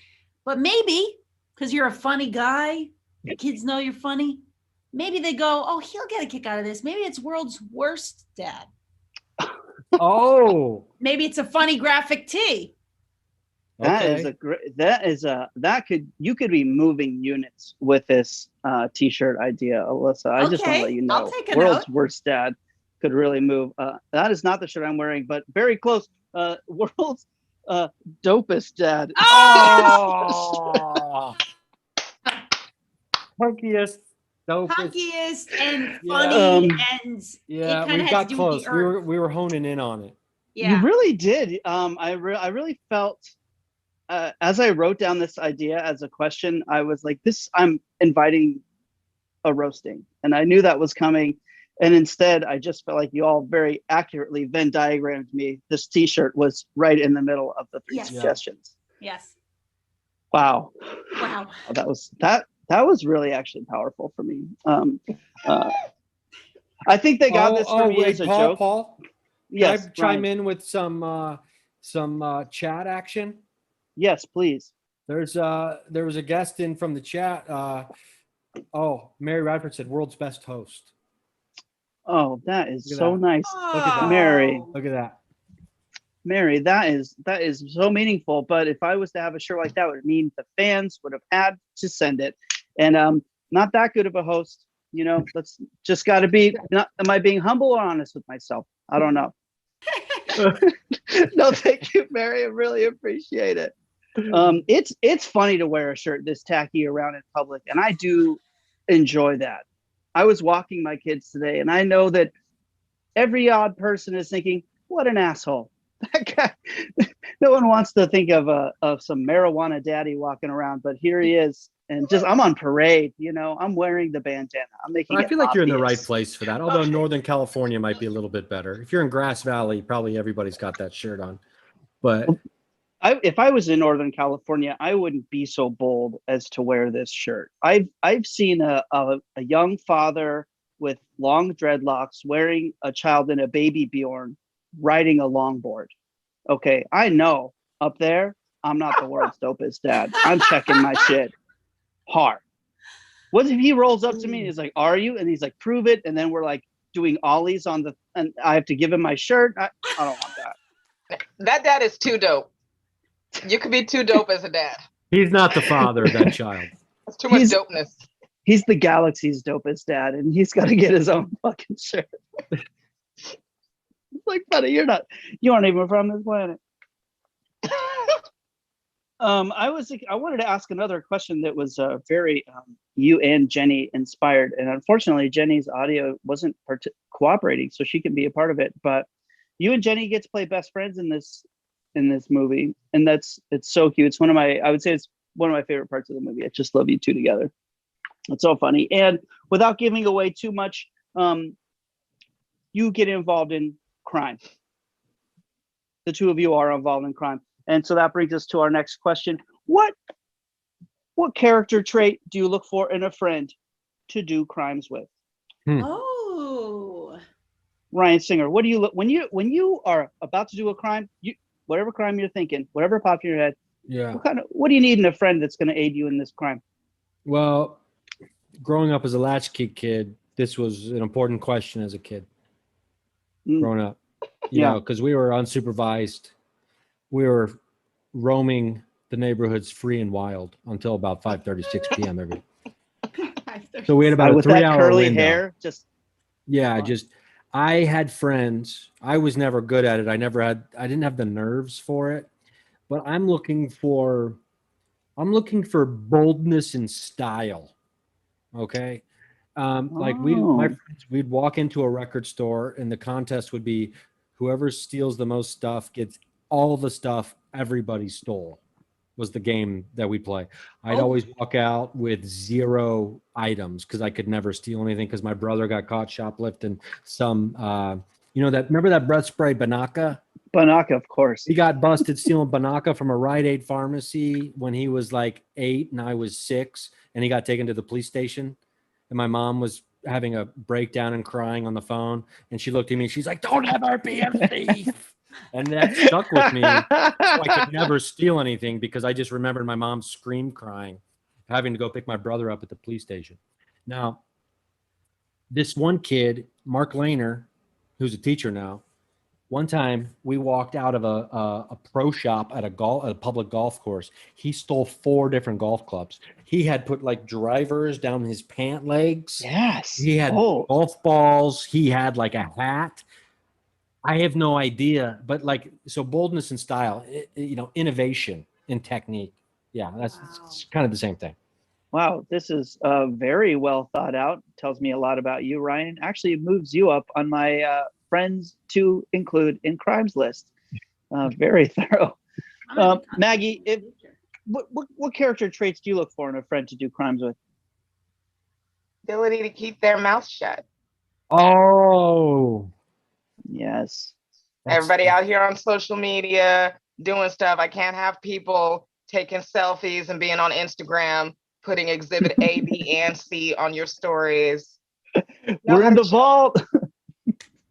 but maybe because you're a funny guy, the kids know you're funny. Maybe they go, oh, he'll get a kick out of this. Maybe it's world's worst dad. Oh. Maybe it's a funny graphic tee. You could be moving units with this t-shirt idea, Alyssa. I just want to let you know, I'll take a World's note. Worst Dad could really move. That is not the shirt I'm wearing, but very close. World's Dopest Dad. Oh, hunkiest, dopest. Hunkiest and funny, and yeah, it kind we of got close. We were honing in on it. Yeah. You really did. I really felt as I wrote down this idea as a question, I was like, I'm inviting a roasting, and I knew that was coming. And instead, I just felt like you all very accurately Venn diagrammed me. This T-shirt was right in the middle of the three suggestions. Yes. Wow. That was really actually powerful for me. I think they got this for me as a joke. Paul, yes, can I chime in with some chat action? Yes, please. There was a guest in from the chat. Mary Radford said world's best host. Oh, that is so nice. Look at that. Mary. Look at that. Mary, that is so meaningful. But if I was to have a shirt like that, it would mean the fans would have had to send it. And not that good of a host. You know, let's just got to be. Am I being humble or honest with myself? I don't know. No, thank you, Mary. I really appreciate it. It's funny to wear a shirt this tacky around in public, and I do enjoy that. I was walking my kids today, and I know that every odd person is thinking, "What an asshole!" That guy. No one wants to think of some marijuana daddy walking around, but here he is, and I'm on parade. You know, I'm wearing the bandana. I'm making. I feel like you're in the right place for that. Although Northern California might be a little bit better. If you're in Grass Valley, probably everybody's got that shirt on. But if I was in Northern California, I wouldn't be so bold as to wear this shirt. I've seen a young father with long dreadlocks wearing a child in a baby Bjorn riding a longboard. Okay, I know up there, I'm not the world's dopest dad. I'm checking my shit hard. What if he rolls up to me and he's like, "Are you?" And he's like, "Prove it." And then we're like doing ollies and I have to give him my shirt. I don't want that. That dad is too dope. You could be too dope as a dad. He's not the father of that child. That's too much dopeness. He's the galaxy's dopest dad, and he's got to get his own fucking shirt. It's like, buddy, you aren't even from this planet. I wanted to ask another question that was very you and Jenny inspired, and unfortunately, Jenny's audio wasn't cooperating, so she can be a part of it. But you and Jenny get to play best friends in this movie, and it's so cute. It's I would say it's one of my favorite parts of the movie. I just love you two together. It's so funny. And without giving away too much, you get involved in crime. The two of you are involved in crime. And so that brings us to our next question. What character trait do you look for in a friend to do crimes with? Oh. Ryan Singer, what do you look when you are about to do a crime, whatever crime you're thinking, whatever pops in your head, what do you need in a friend that's going to aid you in this crime? Well, growing up as a latchkey kid, this was an important question as a kid. Growing up, you know, because we were unsupervised. We were roaming the neighborhoods free and wild until about 5:36 p.m. every day. So we had about a 3-hour curly window. Hair. I had friends. I was never good at it. I didn't have the nerves for it. But I'm looking for boldness and style. Okay. My friends, we'd walk into a record store and the contest would be whoever steals the most stuff gets all the stuff everybody stole. Was the game that we play. I'd always walk out with 0 items because I could never steal anything because my brother got caught shoplifting some, remember that breath spray, Banaka? Banaka, of course. He got busted stealing Banaka from a Rite Aid pharmacy when he was like 8 and I was 6, and he got taken to the police station. And my mom was having a breakdown and crying on the phone. And she looked at me and she's like, "Don't ever be a thief." And that stuck with me. So I could never steal anything because I just remembered my mom scream crying, having to go pick my brother up at the police station. Now, this one kid, Mark Lehner, who's a teacher now, One time we walked out of a pro shop at a public golf course. He stole 4 different golf clubs. He had put like drivers down his pant legs. Yes. He had golf balls. He had like a hat. I have no idea, but like, so boldness and style, innovation in technique. Yeah, it's kind of the same thing. Wow, this is very well thought out. Tells me a lot about you, Ryan. Actually, it moves you up on my friends to include in crimes list. Very thorough. Maggie, what character traits do you look for in a friend to do crimes with? Ability to keep their mouth shut. Oh, yes. Everybody out here on social media doing stuff. I can't have people taking selfies and being on Instagram, putting exhibit A, B, and C on your stories. We're in the vault.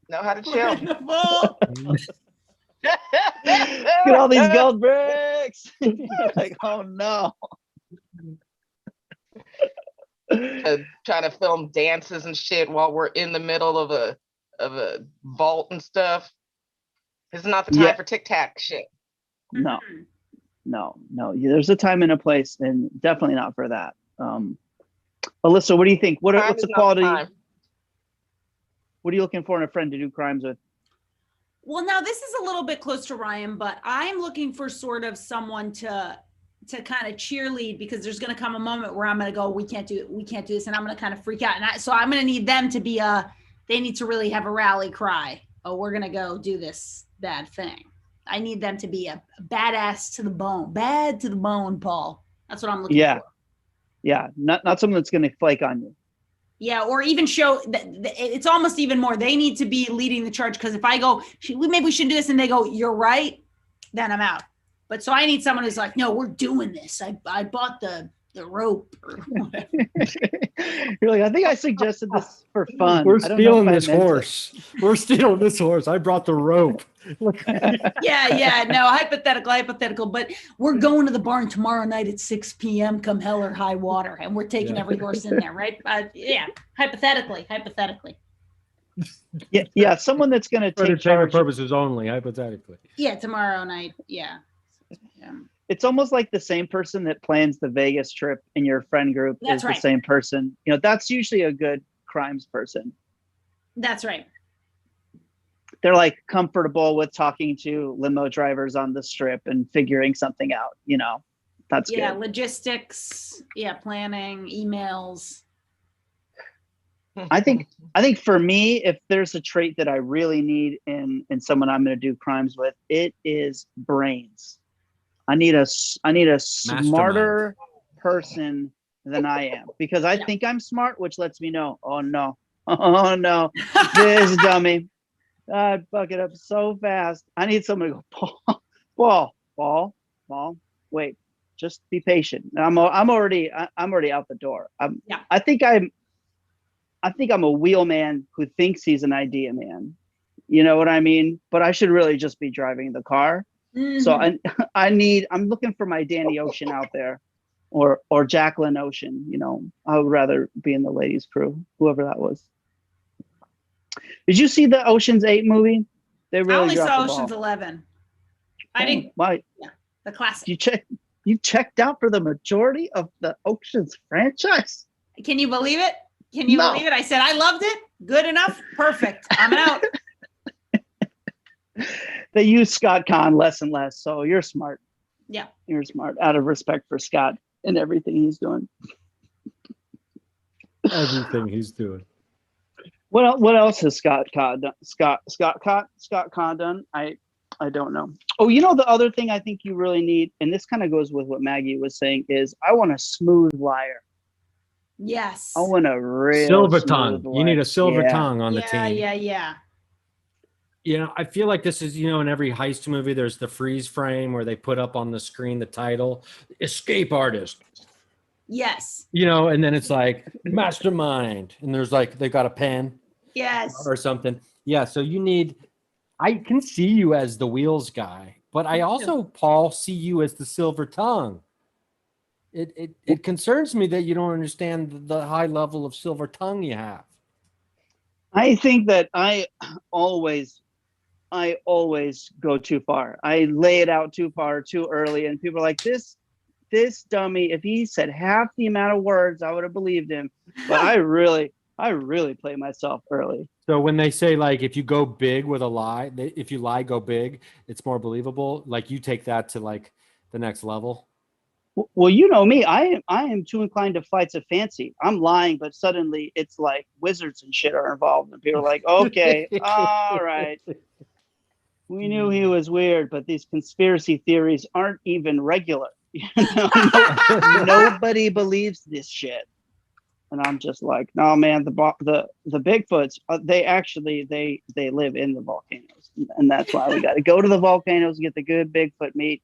Know how to chill. In the vault. Get all these gold bricks. Like, oh no. Trying to film dances and shit while we're in the middle of a vault and stuff. This is not the time for tic-tac shit. No. There's a time and a place, and definitely not for that. Alyssa, what do you think? What's the quality? What are you looking for in a friend to do crimes with? Well, now this is a little bit close to Ryan, but I'm looking for sort of someone to kind of cheerlead, because there's going to come a moment where I'm going to go, we can't do this, and I'm going to kind of freak out. And so I'm going to need them to be they need to really have a rally cry. Oh, we're going to go do this bad thing. I need them to be a badass to the bone, bad to the bone, Paul. That's what I'm looking for. Yeah. Not someone that's going to flake on you. Yeah, or even show that it's almost even more. They need to be leading the charge, because if I go, maybe we should do this, and they go, you're right, then I'm out. But so I need someone who's like, no, we're doing this. I bought the rope or whatever. You're like, I think I suggested this for fun. We're stealing this horse. We're stealing this horse. I brought the rope. Yeah. No, hypothetical. But we're going to the barn tomorrow night at 6 p.m. come hell or high water, and we're taking every horse in there, right? Hypothetically. Yeah. Someone that's going to take charge. Purposes only, hypothetically. Yeah, tomorrow night. Yeah. It's almost like the same person that plans the Vegas trip in your friend group is the same person. That's usually a good crimes person. That's right. They're like comfortable with talking to limo drivers on the strip and figuring something out. That's good. Yeah, logistics. Yeah, planning, emails. I think for me, if there's a trait that I really need in someone I'm going to do crimes with, it is brains. I need a smarter person than I am, because I think I'm smart, which lets me know, oh no, this dummy, I fuck it up so fast. I need someone to go, Paul, wait, just be patient. I'm already out the door. I think I'm a wheelman who thinks he's an idea man. You know what I mean? But I should really just be driving the car. Mm-hmm. So I'm looking for my Danny Ocean out there, or Jacqueline Ocean. I would rather be in the ladies' crew, whoever that was. Did you see the Ocean's 8 movie? I only saw Ocean's 11. I didn't. Why? Yeah, the classic. You checked out for the majority of the Ocean's franchise. Can you believe it? Believe it? I said I loved it. Good enough. Perfect. I'm out. They use Scott Conn less and less, so you're smart. Yeah, you're smart. Out of respect for Scott and everything he's doing. Everything he's doing. What else has Scott Conn done? I don't know. Oh, the other thing I think you really need, and this kind of goes with what Maggie was saying, is I want a smooth liar. Yes. I want a real silver tongue. You need a silver tongue on the team. Yeah. I feel like this is, in every heist movie, there's the freeze frame where they put up on the screen the title, escape artist. Yes. And then it's like mastermind, and there's like, they got a pen. Yes. Or something. Yeah. So I can see you as the wheels guy, but I also, Paul, see you as the silver tongue. It concerns me that you don't understand the high level of silver tongue you have. I think that I always I always go too far. I lay it out too far, too early, and people are like, this dummy, if he said half the amount of words, I would have believed him. But I really play myself early. So when they say like, if you go big with a lie, if you lie, go big, it's more believable. Like you take that to like the next level. Well, you know me, I am too inclined to flights of fancy. I'm lying, but suddenly it's like wizards and shit are involved, and people are like, okay, all right. We knew he was weird, but these conspiracy theories aren't even regular. Nobody believes this shit. And I'm just like, no, man, the Bigfoots, they live in the volcanoes, and that's why we got to go to the volcanoes and get the good Bigfoot meat.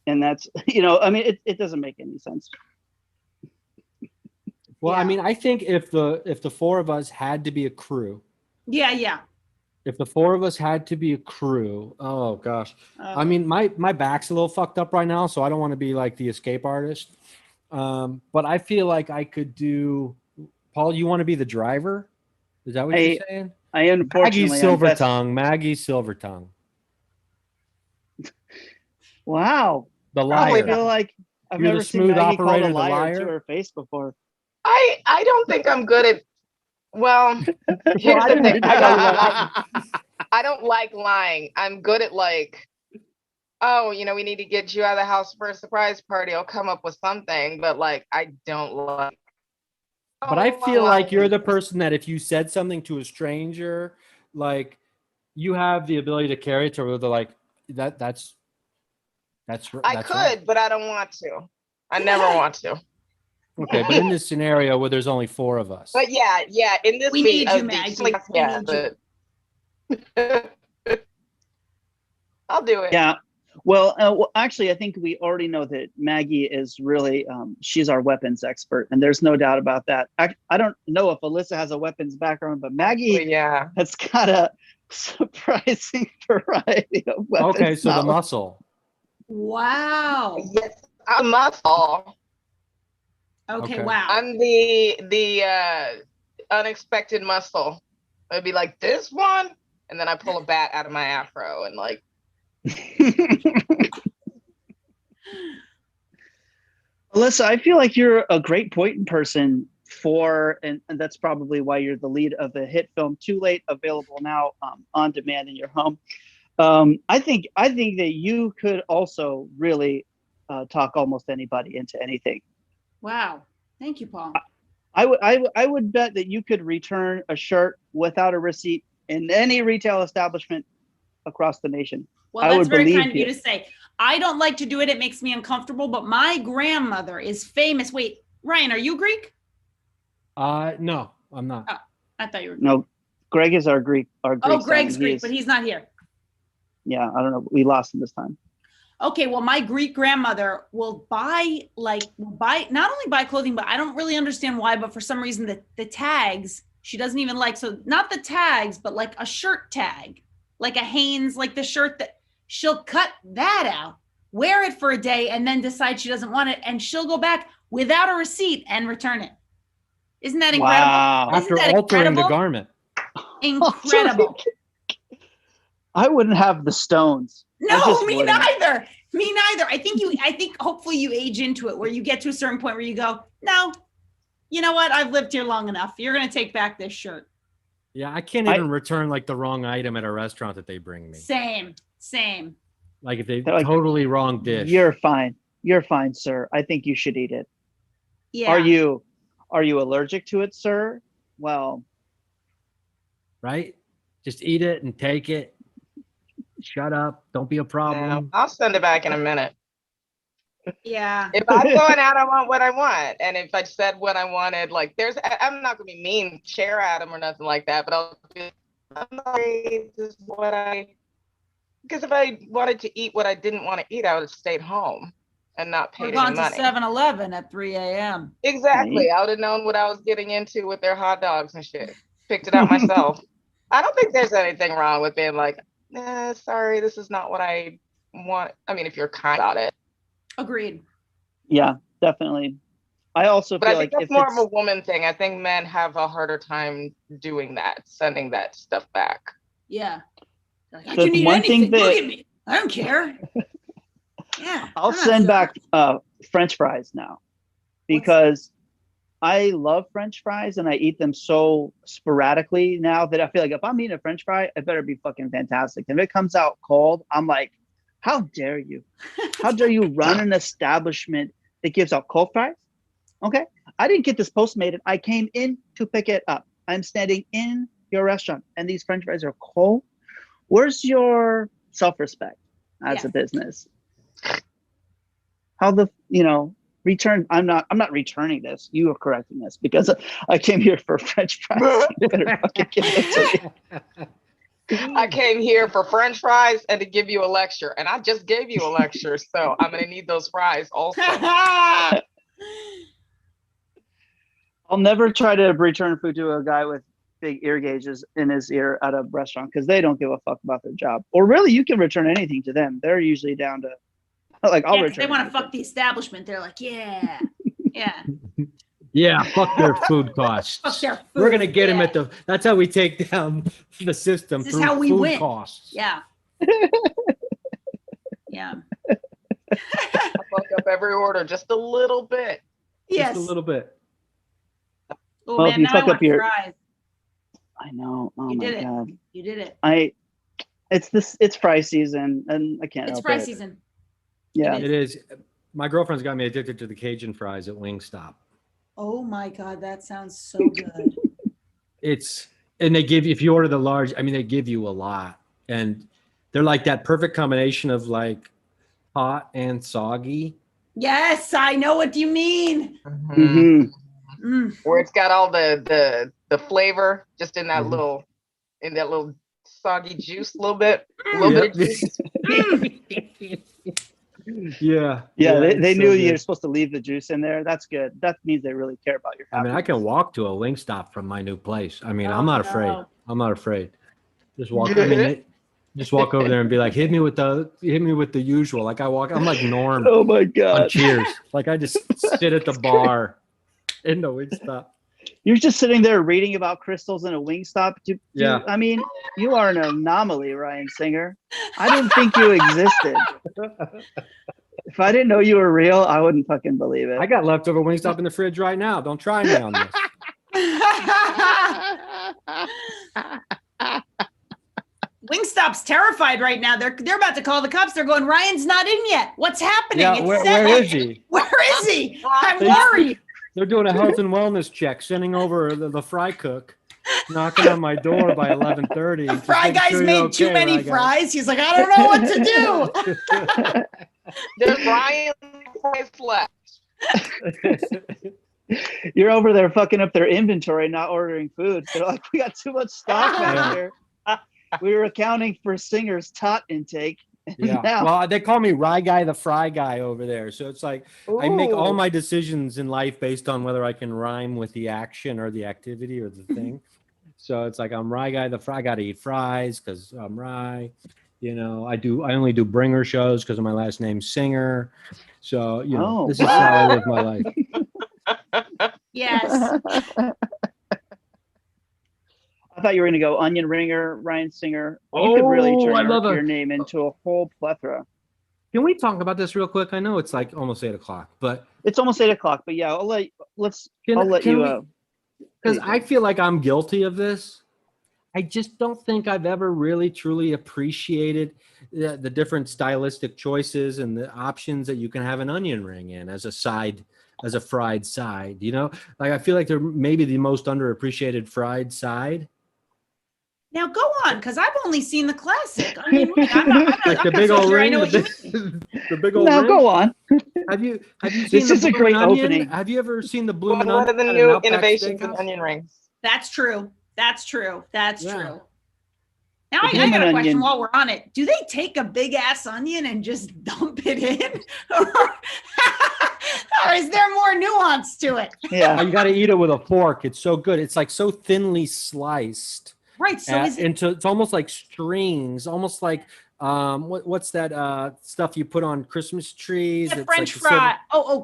And that's, I mean, it doesn't make any sense. Well, I mean, I think if the four of us had to be a crew. Yeah. If the four of us had to be a crew, oh gosh. I mean, my back's a little fucked up right now, so I don't want to be like the escape artist. But I feel like I could do. Paul, you want to be the driver? Is that what you're saying? I unfortunately Maggie's silver tongue. Wow. The liar. I feel like I've You're never the seen smooth Maggie called operator, a the liar liar? to her face before. I don't think I'm good at. Well, here's the thing. I don't like lying. I'm good at like, oh, we need to get you out of the house for a surprise party. I'll come up with something, but like, I don't like. But I feel like you're the person that if you said something to a stranger, like you have the ability to carry it to where they're like, that's I could, right. But I don't want to. I never want to. Okay, but in this scenario where there's only four of us. But yeah, in this we need you, Maggie. I'll do it. Yeah. Well, actually, I think we already know that Maggie is really, she's our weapons expert, and there's no doubt about that. I don't know if Alyssa has a weapons background, but Maggie has got a surprising variety of weapons. Okay, so the muscle. Wow. Yes, I'm muscle. Okay, wow. I'm the unexpected muscle. It'd be like this one, and then I pull a bat out of my afro and like. Alyssa, I feel like you're a great point person and that's probably why you're the lead of the hit film Too Late, available now on demand in your home. I think that you could also really talk almost anybody into anything. Wow. Thank you, Paul. I would bet that you could return a shirt without a receipt in any retail establishment across the nation. Well, that's very kind of you to say. I don't like to do it. It makes me uncomfortable, but my grandmother is famous. Wait, Ryan, are you Greek? No, I'm not. Oh, I thought you were. No, Greg is our Greek. Greg's Greek, but he's not here. Yeah, I don't know. We lost him this time. Okay, well, my Greek grandmother will not only buy clothing, but I don't really understand why, but for some reason the tags she doesn't even like. So not the tags, but like a shirt tag, like a Hanes, like the shirt that she'll cut that out, wear it for a day, and then decide she doesn't want it, and she'll go back without a receipt and return it. Isn't that incredible? Wow. After altering the garment. Incredible. I wouldn't have the stones. No, me neither. I think hopefully you age into it where you get to a certain point where you go, no, you know what? I've lived here long enough. You're going to take back this shirt. Yeah, I can't even return like the wrong item at a restaurant that they bring me. Same. Like if they totally wrong dish. You're fine, sir. I think you should eat it. Yeah. Are you allergic to it, sir? Well, right? Just eat it and take it. Shut up. Don't be a problem. No, I'll send it back in a minute. Yeah. If I'm going out, I want what I want. And if I said what I wanted, like I'm not going to be mean, share at them or nothing like that, but I'll be, I'm sorry, this is because if I wanted to eat what I didn't want to eat, I would have stayed home and not paid any money. Gone to 7-Eleven at 3 a.m. Exactly. I would have known what I was getting into with their hot dogs and shit. Picked it out myself. I don't think there's anything wrong with being like, sorry, this is not what I want. I mean, if you're kind about it. Agreed. Yeah, definitely. I also feel like that's more of a woman thing. I think men have a harder time doing that, sending that stuff back. Yeah. Like, I can eat anything. Look at me. I don't care. Yeah. I'll send back French fries now because I love French fries and I eat them so sporadically now that I feel like if I'm eating a French fry, it better be fucking fantastic. If it comes out cold, I'm like, how dare you? How dare you run an establishment that gives out cold fries? Okay. I didn't get this Postmated. I came in to pick it up. I'm standing in your restaurant and these French fries are cold. Where's your self-respect as a business? How return? I'm not returning this. You are correcting this because I came here for French fries. You better fucking give it to me. I came here for French fries and to give you a lecture, and I just gave you a lecture, so I'm gonna need those fries also. I'll never try to return food to a guy with big ear gauges in his ear at a restaurant because they don't give a fuck about their job. Or really, you can return anything to them. They're usually down to I'll return. They want to fuck the establishment. They're like, yeah. Yeah, fuck their food costs. Fuck their food. We're gonna get them at that's how we take down the system. This is how we food win. Costs. Yeah. Yeah. I fuck up every order just a little bit. Yes. Just a little bit. Oh Well, man, if you now I fuck want up your- fries. I know. Oh You my did it. god. You did it. It's fry season and I can't It's help fry it. season. Yeah. It is. My girlfriend's got me addicted to the Cajun fries at Wingstop. Oh my god, that sounds so good. And they give you, if you order the large, I mean, they give you a lot, and they're like that perfect combination of like hot and soggy. Yes, I know what you mean. Where it's got all the flavor just in that little soggy juice, a little bit of juice. Yeah, they knew you're supposed to leave the juice in there. That's good. That means they really care about your happiness. I mean, I can walk to a Wingstop from my new place. I mean, I'm not afraid. I'm not afraid. Just walk. I mean, just walk over there and be like, hit me with the usual. Like I'm like Norm. Oh my god. On Cheers. Like I just sit at the bar in the Wingstop. You're just sitting there reading about crystals in a Wingstop. Yeah. I mean, you are an anomaly, Ryan Singer. I didn't think you existed. If I didn't know you were real, I wouldn't fucking believe it. I got leftover Wingstop in the fridge right now. Don't try me on this. Wingstop's terrified right now. They're about to call the cops. They're going, Ryan's not in yet. What's happening? Yeah, where is he? Where is he? I'm worried. They're doing a health and wellness check, sending over the fry cook, knocking on my door by 11:30. The fry guy's made too many fries. He's like, I don't know what to do. There's Ryan fries left. You're over there fucking up their inventory, not ordering food. They're like, we got too much stock back here. We were accounting for Singer's tot intake. Yeah. Well, they call me Rye Guy the Fry Guy over there. So it's like I make all my decisions in life based on whether I can rhyme with the action or the activity or the thing. So it's like I'm Rye Guy the Fry. I got to eat fries because I'm Rye. You know, I only do bringer shows because of my last name Singer. So, you know, this is how I live my life. Yes. I thought you were going to go onion ringer, Ryan Singer. You could really turn your name into a whole plethora. Can we talk about this real quick? I know it's like almost 8:00, but it's almost 8:00. But yeah, I'll let you. Because I feel like I'm guilty of this. I just don't think I've ever really truly appreciated the different stylistic choices and the options that you can have an onion ring in as a side, as a fried side. You know, like I feel like they're maybe the most underappreciated fried side. Now go on, because I've only seen the classic. I mean, I'm not the big so old sure ring. I know what you mean. The big old now ring. Go on. Have you seen this the is a great onion? opening. Have you ever seen the bloomin' One onion? of the new innovations in onion rings. That's true. That's true. That's Yeah. true. Now I got a question while we're on it. Do they take a big ass onion and just dump it in? Or is there more nuance to it? Yeah. You got to eat it with a fork. It's so good. It's like so thinly sliced. Right. So it's almost like strings, almost like what's that stuff you put on Christmas trees? Yeah, it's French like fry.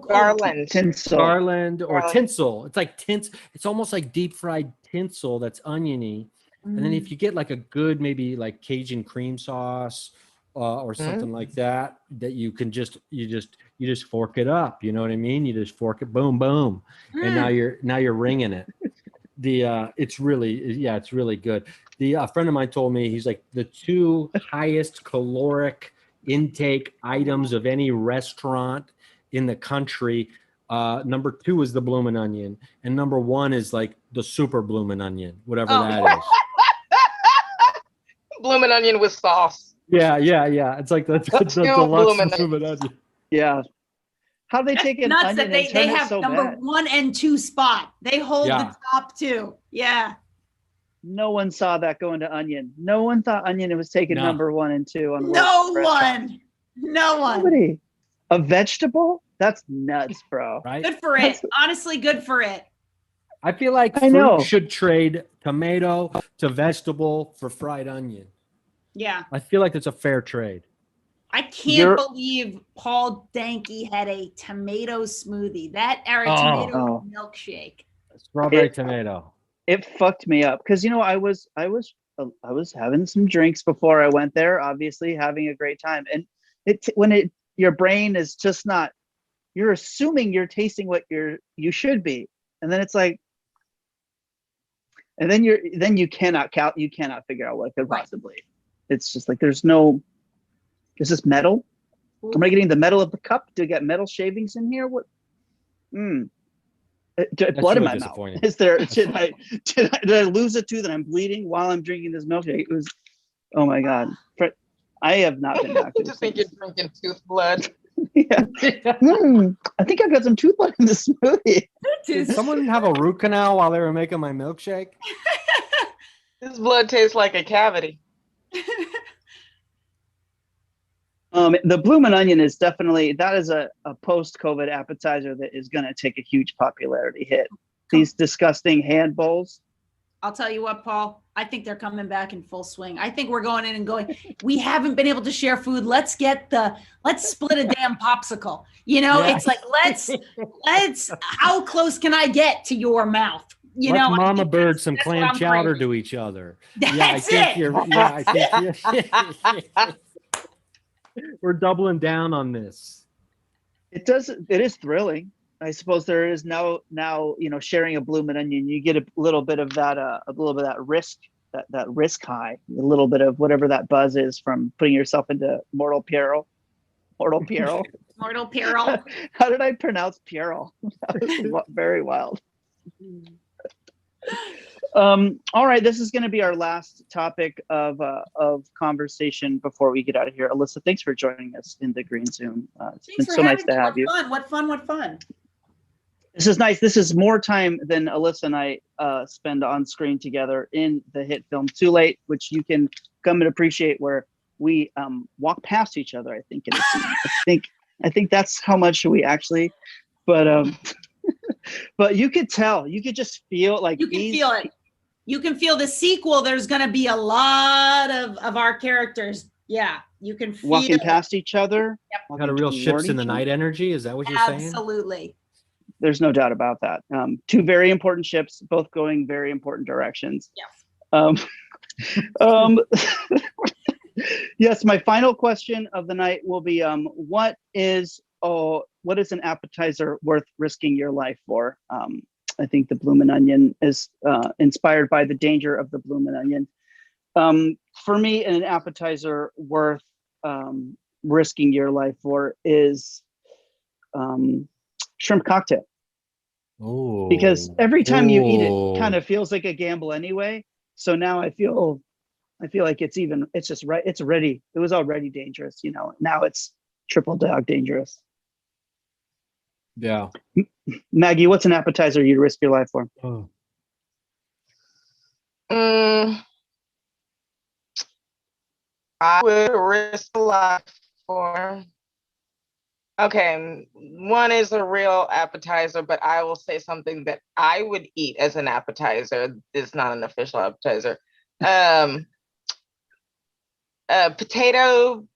Garland. Tinsel. Or tinsel. It's like it's almost like deep fried tinsel that's oniony. And then if you get like a good, maybe like Cajun cream sauce or something like that, that you can just fork it up. You know what I mean? You just fork it, boom, boom. And now you're ringing it. It's really good. A friend of mine told me, he's like, the 2 highest caloric intake items of any restaurant in the country. Number 2 is the bloomin' onion, and number 1 is like the super bloomin' onion, whatever that is. Bloomin' onion with sauce. Yeah. It's like the deluxe bloomin' onion. Yeah. How do they take an nuts onion that and turn they it have so number bad? 1 and 2 spot. They hold the top 2. Yeah. No one saw that going to onion. No one thought onion was taking number 1 and 2 on No one. Nobody. A vegetable? That's nuts, bro. Right? Good for it. Honestly, good for it. I feel like fruit should trade tomato to vegetable for fried onion. Yeah. I feel like it's a fair trade. I can't believe Paul Danke had a tomato smoothie. Tomato milkshake. Strawberry tomato. It fucked me up because I was having some drinks before I went there, obviously having a great time, and your brain is just not. You're assuming you're tasting what you should be, and then it's like, and then you cannot figure out what could possibly. It's just like is this metal? Am I getting the metal of the cup? Do I get metal shavings in here? What? Blood in my mouth. Is there? Did I lose a tooth and I'm bleeding while I'm drinking this milkshake? It was. Oh my god! I have not been back. I just think you're drinking tooth blood. Yeah. I think I've got some tooth blood in this smoothie. Did someone have a root canal while they were making my milkshake? This blood tastes like a cavity. The bloomin' onion is definitely a post-COVID appetizer that is going to take a huge popularity hit. These disgusting hand bowls. I'll tell you what, Paul, I think they're coming back in full swing. I think we're going in and going, we haven't been able to share food. Let's split a damn popsicle. It's like, let's, how close can I get to your mouth? Let's Mama Bird some clam chowder to each other. We're doubling down on this. It is thrilling. I suppose there is now, sharing a bloomin' onion, you get a little bit of that risk, that risk high, a little bit of whatever that buzz is from putting yourself into mortal peril. Mortal peril. How did I pronounce peril? That was very wild. All right, this is going to be our last topic of conversation before we get out of here. Alyssa, thanks for joining us in the Green Zoom. It's been so nice to have you. What fun. This is nice. This is more time than Alyssa and I spend on screen together in the hit film Too Late, which you can come and appreciate, where we walk past each other, I think, in a scene. I think that's how much we actually, but you could tell, you could just feel like you can feel it. You can feel the sequel. There's going to be a lot of our characters. Yeah, you can feel walking past each other. Yep. Got a real ships in the night energy. Is that what you're saying? Absolutely. There's no doubt about that. 2 very important ships, both going very important directions. Yes. Yes, my final question of the night will be, what is an appetizer worth risking your life for? I think the bloomin' onion is inspired by the danger of the bloomin' onion. For me, an appetizer worth risking your life for is shrimp cocktail. Oh, because every time you eat it kind of feels like a gamble anyway. So now I feel like it's just right. It's ready. It was already dangerous, now it's triple dog dangerous. Yeah. Maggie, what's an appetizer you'd risk your life for? I would risk a lot for. Okay, one is a real appetizer, but I will say something that I would eat as an appetizer. It's not an official appetizer. Potato,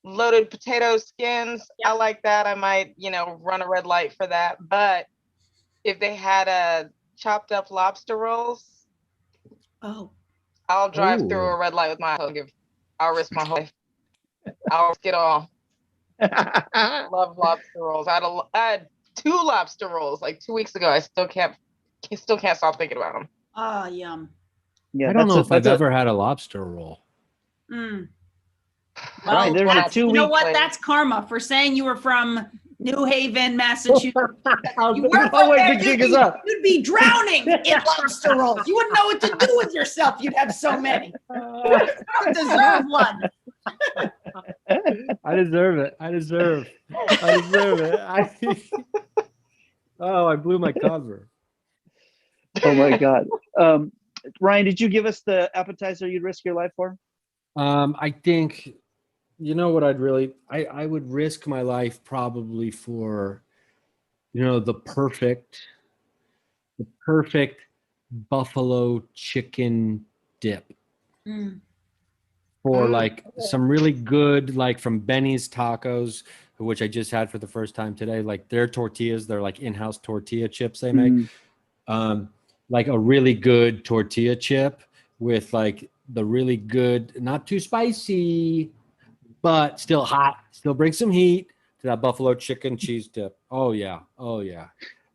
loaded potato skins. Yep. I like that. I might, run a red light for that. But if they had chopped up lobster rolls, Oh. I'll drive through a red light with my husband. I'll risk my whole life. I'll risk it all. Love lobster rolls. I had 2 lobster rolls like 2 weeks ago. I still can't stop thinking about them. Oh, yum. Yeah, I don't know if I've ever had a lobster roll. Well, right, there's a 2 week. You know what? That's karma for saying you were from New Haven, Massachusetts. The gig is up. You'd be drowning in lobster rolls. You wouldn't know what to do with yourself. You'd have so many. You don't deserve one. I deserve it. I deserve it. I blew my cover. Oh my God. Ryan, did you give us the appetizer you'd risk your life for? I think, you know what I would risk my life probably for, the perfect buffalo chicken dip. For like some really good, like from Benny's Tacos, which I just had for the first time today, like their tortillas, they're like in-house tortilla chips they make. Like a really good tortilla chip with like the really good, not too spicy, but still hot, still bring some heat to that buffalo chicken cheese dip. Oh yeah.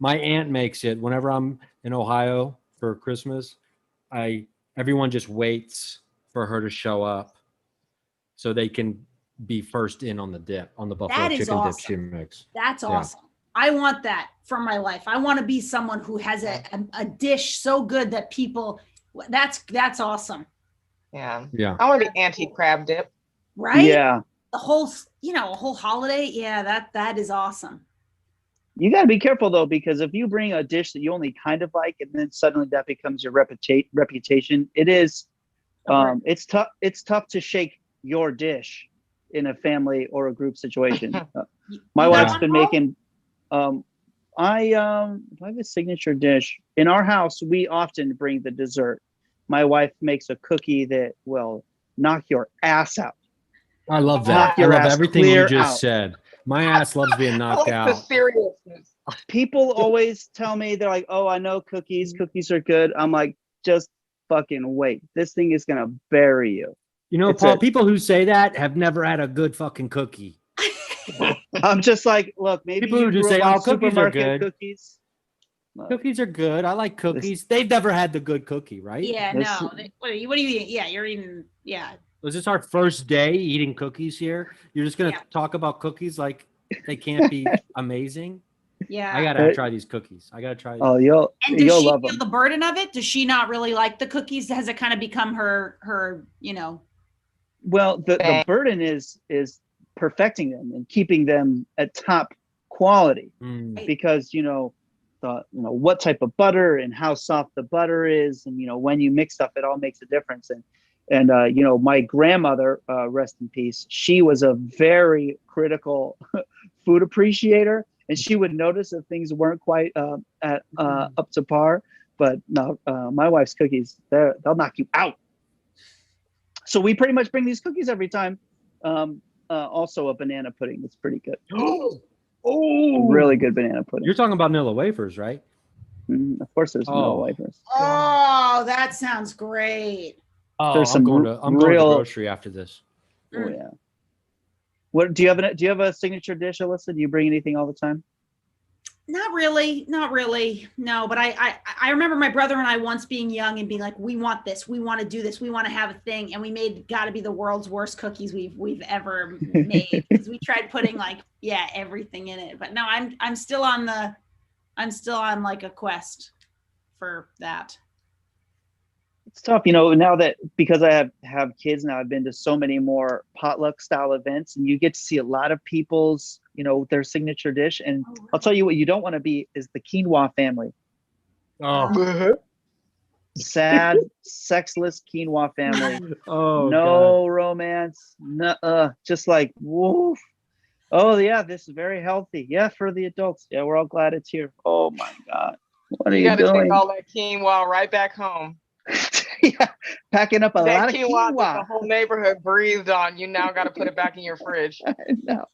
My aunt makes it whenever I'm in Ohio for Christmas. Everyone just waits for her to show up so they can be first in on the dip, on the buffalo chicken dip she makes. That's awesome. I want that for my life. I want to be someone who has a dish so good that people, that's awesome. Yeah. I want to be anti-crab dip. Right? Yeah. The whole, a whole holiday. Yeah, that is awesome. You got to be careful though, because if you bring a dish that you only kind of like, and then suddenly that becomes your reputation, it is, it's tough. It's tough to shake your dish in a family or a group situation. My wife's been making, I have a signature dish in our house. We often bring the dessert. My wife makes a cookie that will knock your ass out. I love that. I love everything you just said. My ass loves being knocked out. The seriousness. People always tell me, they're like, oh, I know cookies. Cookies are good. I'm like, just fucking wait. This thing is going to bury you. Paul, people who say that have never had a good fucking cookie. I'm just like, look, maybe people who just say, oh, cookies are good. Cookies. Cookies are good. I like cookies. They've never had the good cookie, right? Yeah, no. What are you eating? Yeah, you're eating, Was this our first day eating cookies here? You're just going to talk about cookies like they can't be amazing? Yeah. I got to try these cookies. I got to try these. Oh, you'll And does she love feel them. the burden of it? Does she not really like the cookies? Has it kind of become her, Well, the burden is perfecting them and keeping them at top quality, because what type of butter and how soft the butter is, and when you mix stuff, it all makes a difference. And my grandmother, rest in peace, she was a very critical food appreciator, and she would notice if things weren't quite up to par. But no, my wife's cookies, they'll knock you out. So we pretty much bring these cookies every time. Also a banana pudding. It's pretty good. Oh, really good banana pudding. You're talking about vanilla wafers, right? Of course there's vanilla wafers. Oh, that sounds great. Oh, I'm going to the grocery after this. Oh yeah. What do you have a signature dish, Alyssa? Do you bring anything all the time? Not really. No, but I remember my brother and I once being young and being like, we want this, we want to do this, we want to have a thing, and we made gotta be the world's worst cookies we've ever made, because we tried putting everything in it. But no, I'm still on like a quest for that. It's tough, now that, because I have kids now, I've been to so many more potluck style events, and you get to see a lot of people's their signature dish. And I'll tell you what you don't want to be is the quinoa family. Oh, sad, sexless quinoa family. Oh, no God. Romance. No, just like woof. Oh yeah, this is very healthy. Yeah, for the adults. Yeah, we're all glad it's here. Oh my God, what are you doing? You got to take all that quinoa right back home. Yeah, packing up a lot of quinoa. That the whole neighborhood breathed on. You now got to put it back in your fridge. I know.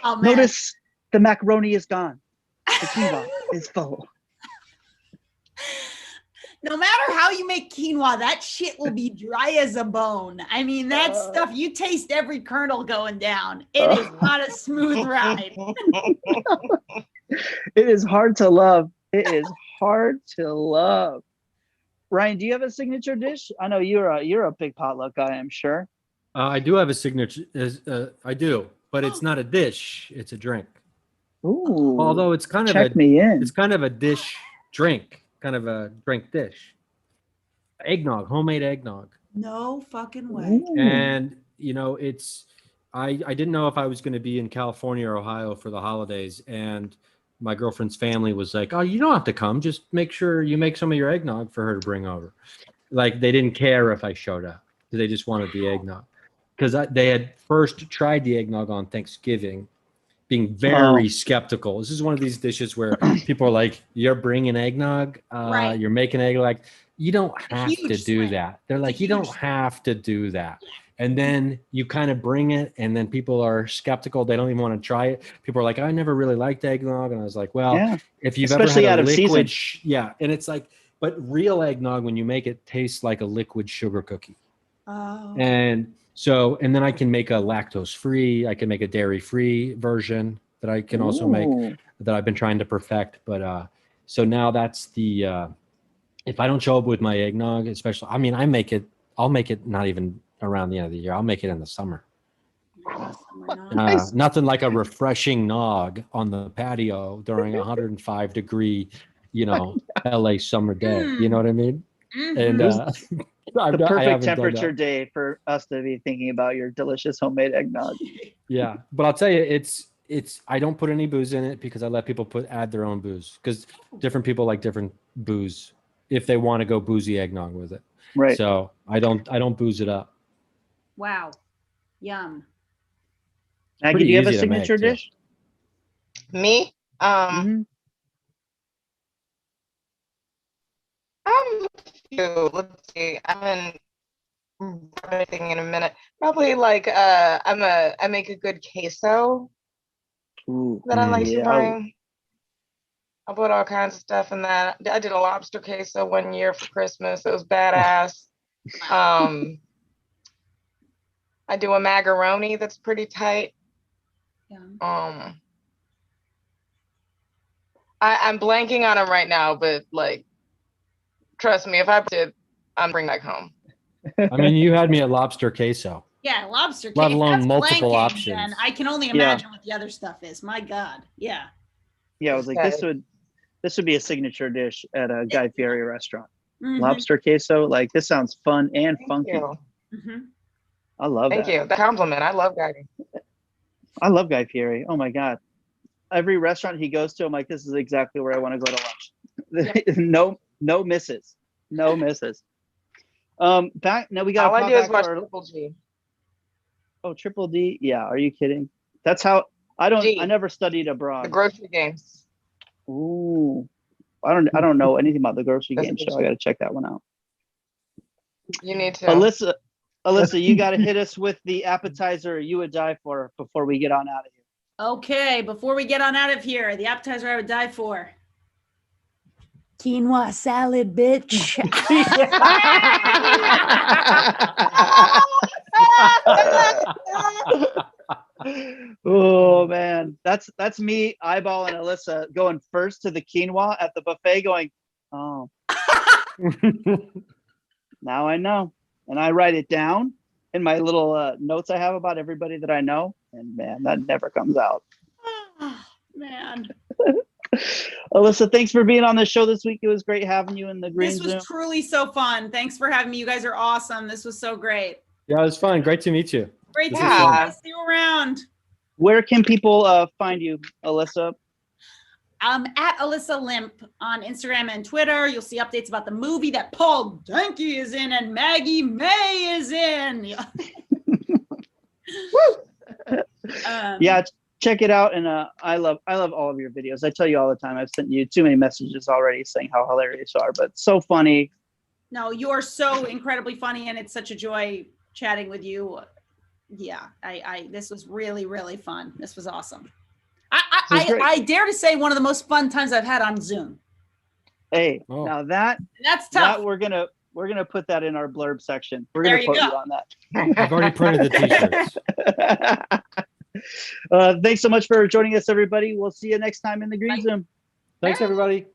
Oh, Notice the macaroni is gone. The quinoa is full. No matter how you make quinoa, that shit will be dry as a bone. I mean, that stuff, you taste every kernel going down. It is not a smooth ride. It is hard to love. It is hard to love. Ryan, do you have a signature dish? I know you're a big potluck guy, I'm sure. I do have a signature. I do, but it's not a dish. It's a drink. Ooh. Although it's kind of it's kind of a dish drink, kind of a drink dish. Eggnog, homemade eggnog. No fucking way. And I didn't know if I was going to be in California or Ohio for the holidays, and my girlfriend's family was like, "Oh, you don't have to come. Just make sure you make some of your eggnog for her to bring over." Like they didn't care if I showed up. They just wanted the eggnog. Because they had first tried the eggnog on Thanksgiving, being very skeptical. This is one of these dishes where people are like, "You're bringing eggnog, Right. You're making eggnog." Like, you don't have to do that. They're like, you don't have to do that. And then you kind of bring it, and then people are skeptical. They don't even want to try it. People are like, "I never really liked eggnog," and I was like, "Well, if you've especially ever had out a of liquid, season. and it's like, but real eggnog when you make it tastes like a liquid sugar cookie." Oh. And so, and then I can make a lactose-free, I can make a dairy-free version that I can also make, that I've been trying to perfect. But so now that's the, if I don't show up with my eggnog, especially, I mean, I'll make it not even around the end of the year. I'll make it in the summer. Nothing like a refreshing nog on the patio during 105 degree, LA summer day. You know what I mean? And the perfect temperature day for us to be thinking about your delicious homemade eggnog. Yeah, but I'll tell you, it's I don't put any booze in it because I let people add their own booze, because different people like different booze if they want to go boozy eggnog with it. Right. So I don't booze it up. Wow. Yum. Maggie, do you have a signature dish? Me? Let's see. I'm everything in a minute. Probably like I make a good queso that I like to bring. I put all kinds of stuff in that. I did a lobster queso one year for Christmas. It was badass. I do a macaroni that's pretty tight. Yeah. I'm blanking on them right now, but like, trust me, if I did, I'm bringing back home. I mean, you had me at lobster queso. Yeah, lobster queso. Let alone multiple options. Then I can only imagine what the other stuff is. My God. Yeah. Yeah, I was like, this would be a signature dish at a Guy Fieri restaurant. Lobster queso, like this sounds fun and funky. I love that. Thank you. The compliment. I love Guy. I love Guy Fieri. Oh my God. Every restaurant he goes to, I'm like, this is exactly where I want to go to lunch. No misses. No misses. Back now we got all I do is watch Triple G. Oh, Triple D? Yeah, are you kidding? That's how I never studied abroad. The grocery games. Ooh. I don't know anything about the grocery game show. I gotta check that one out. You need to. Alyssa, you gotta hit us with the appetizer you would die for before we get on out of here. Okay, before we get on out of here, the appetizer I would die for. Quinoa salad, bitch. Oh man, that's me eyeballing Alyssa going first to the quinoa at the buffet going, oh. Now I know. And I write it down in my little notes I have about everybody that I know. And man, that never comes out. Oh, man. Alyssa, thanks for being on the show this week. It was great having you in the green This was Zoom. Truly so fun. Thanks for having me. You guys are awesome. This was so great. Yeah, it was fun. Great to meet you. Great to meet you. See you around. Where can people find you, Alyssa? At Alyssa Limp on Instagram and Twitter. You'll see updates about the movie that Paul Danke is in and Maggie Maye is in. Yeah, check it out. And I love all of your videos. I tell you all the time, I've sent you too many messages already saying how hilarious you are, but so funny. No, you are so incredibly funny, and it's such a joy chatting with you. Yeah, this was really, really fun. This was awesome. I dare to say one of the most fun times I've had on Zoom. Hey, now that's tough. That we're gonna put that in our blurb section. We're gonna quote you on that. I've already printed the t-shirts. Thanks so much for joining us, everybody. We'll see you next time in the Green Zoom. Thanks, everybody.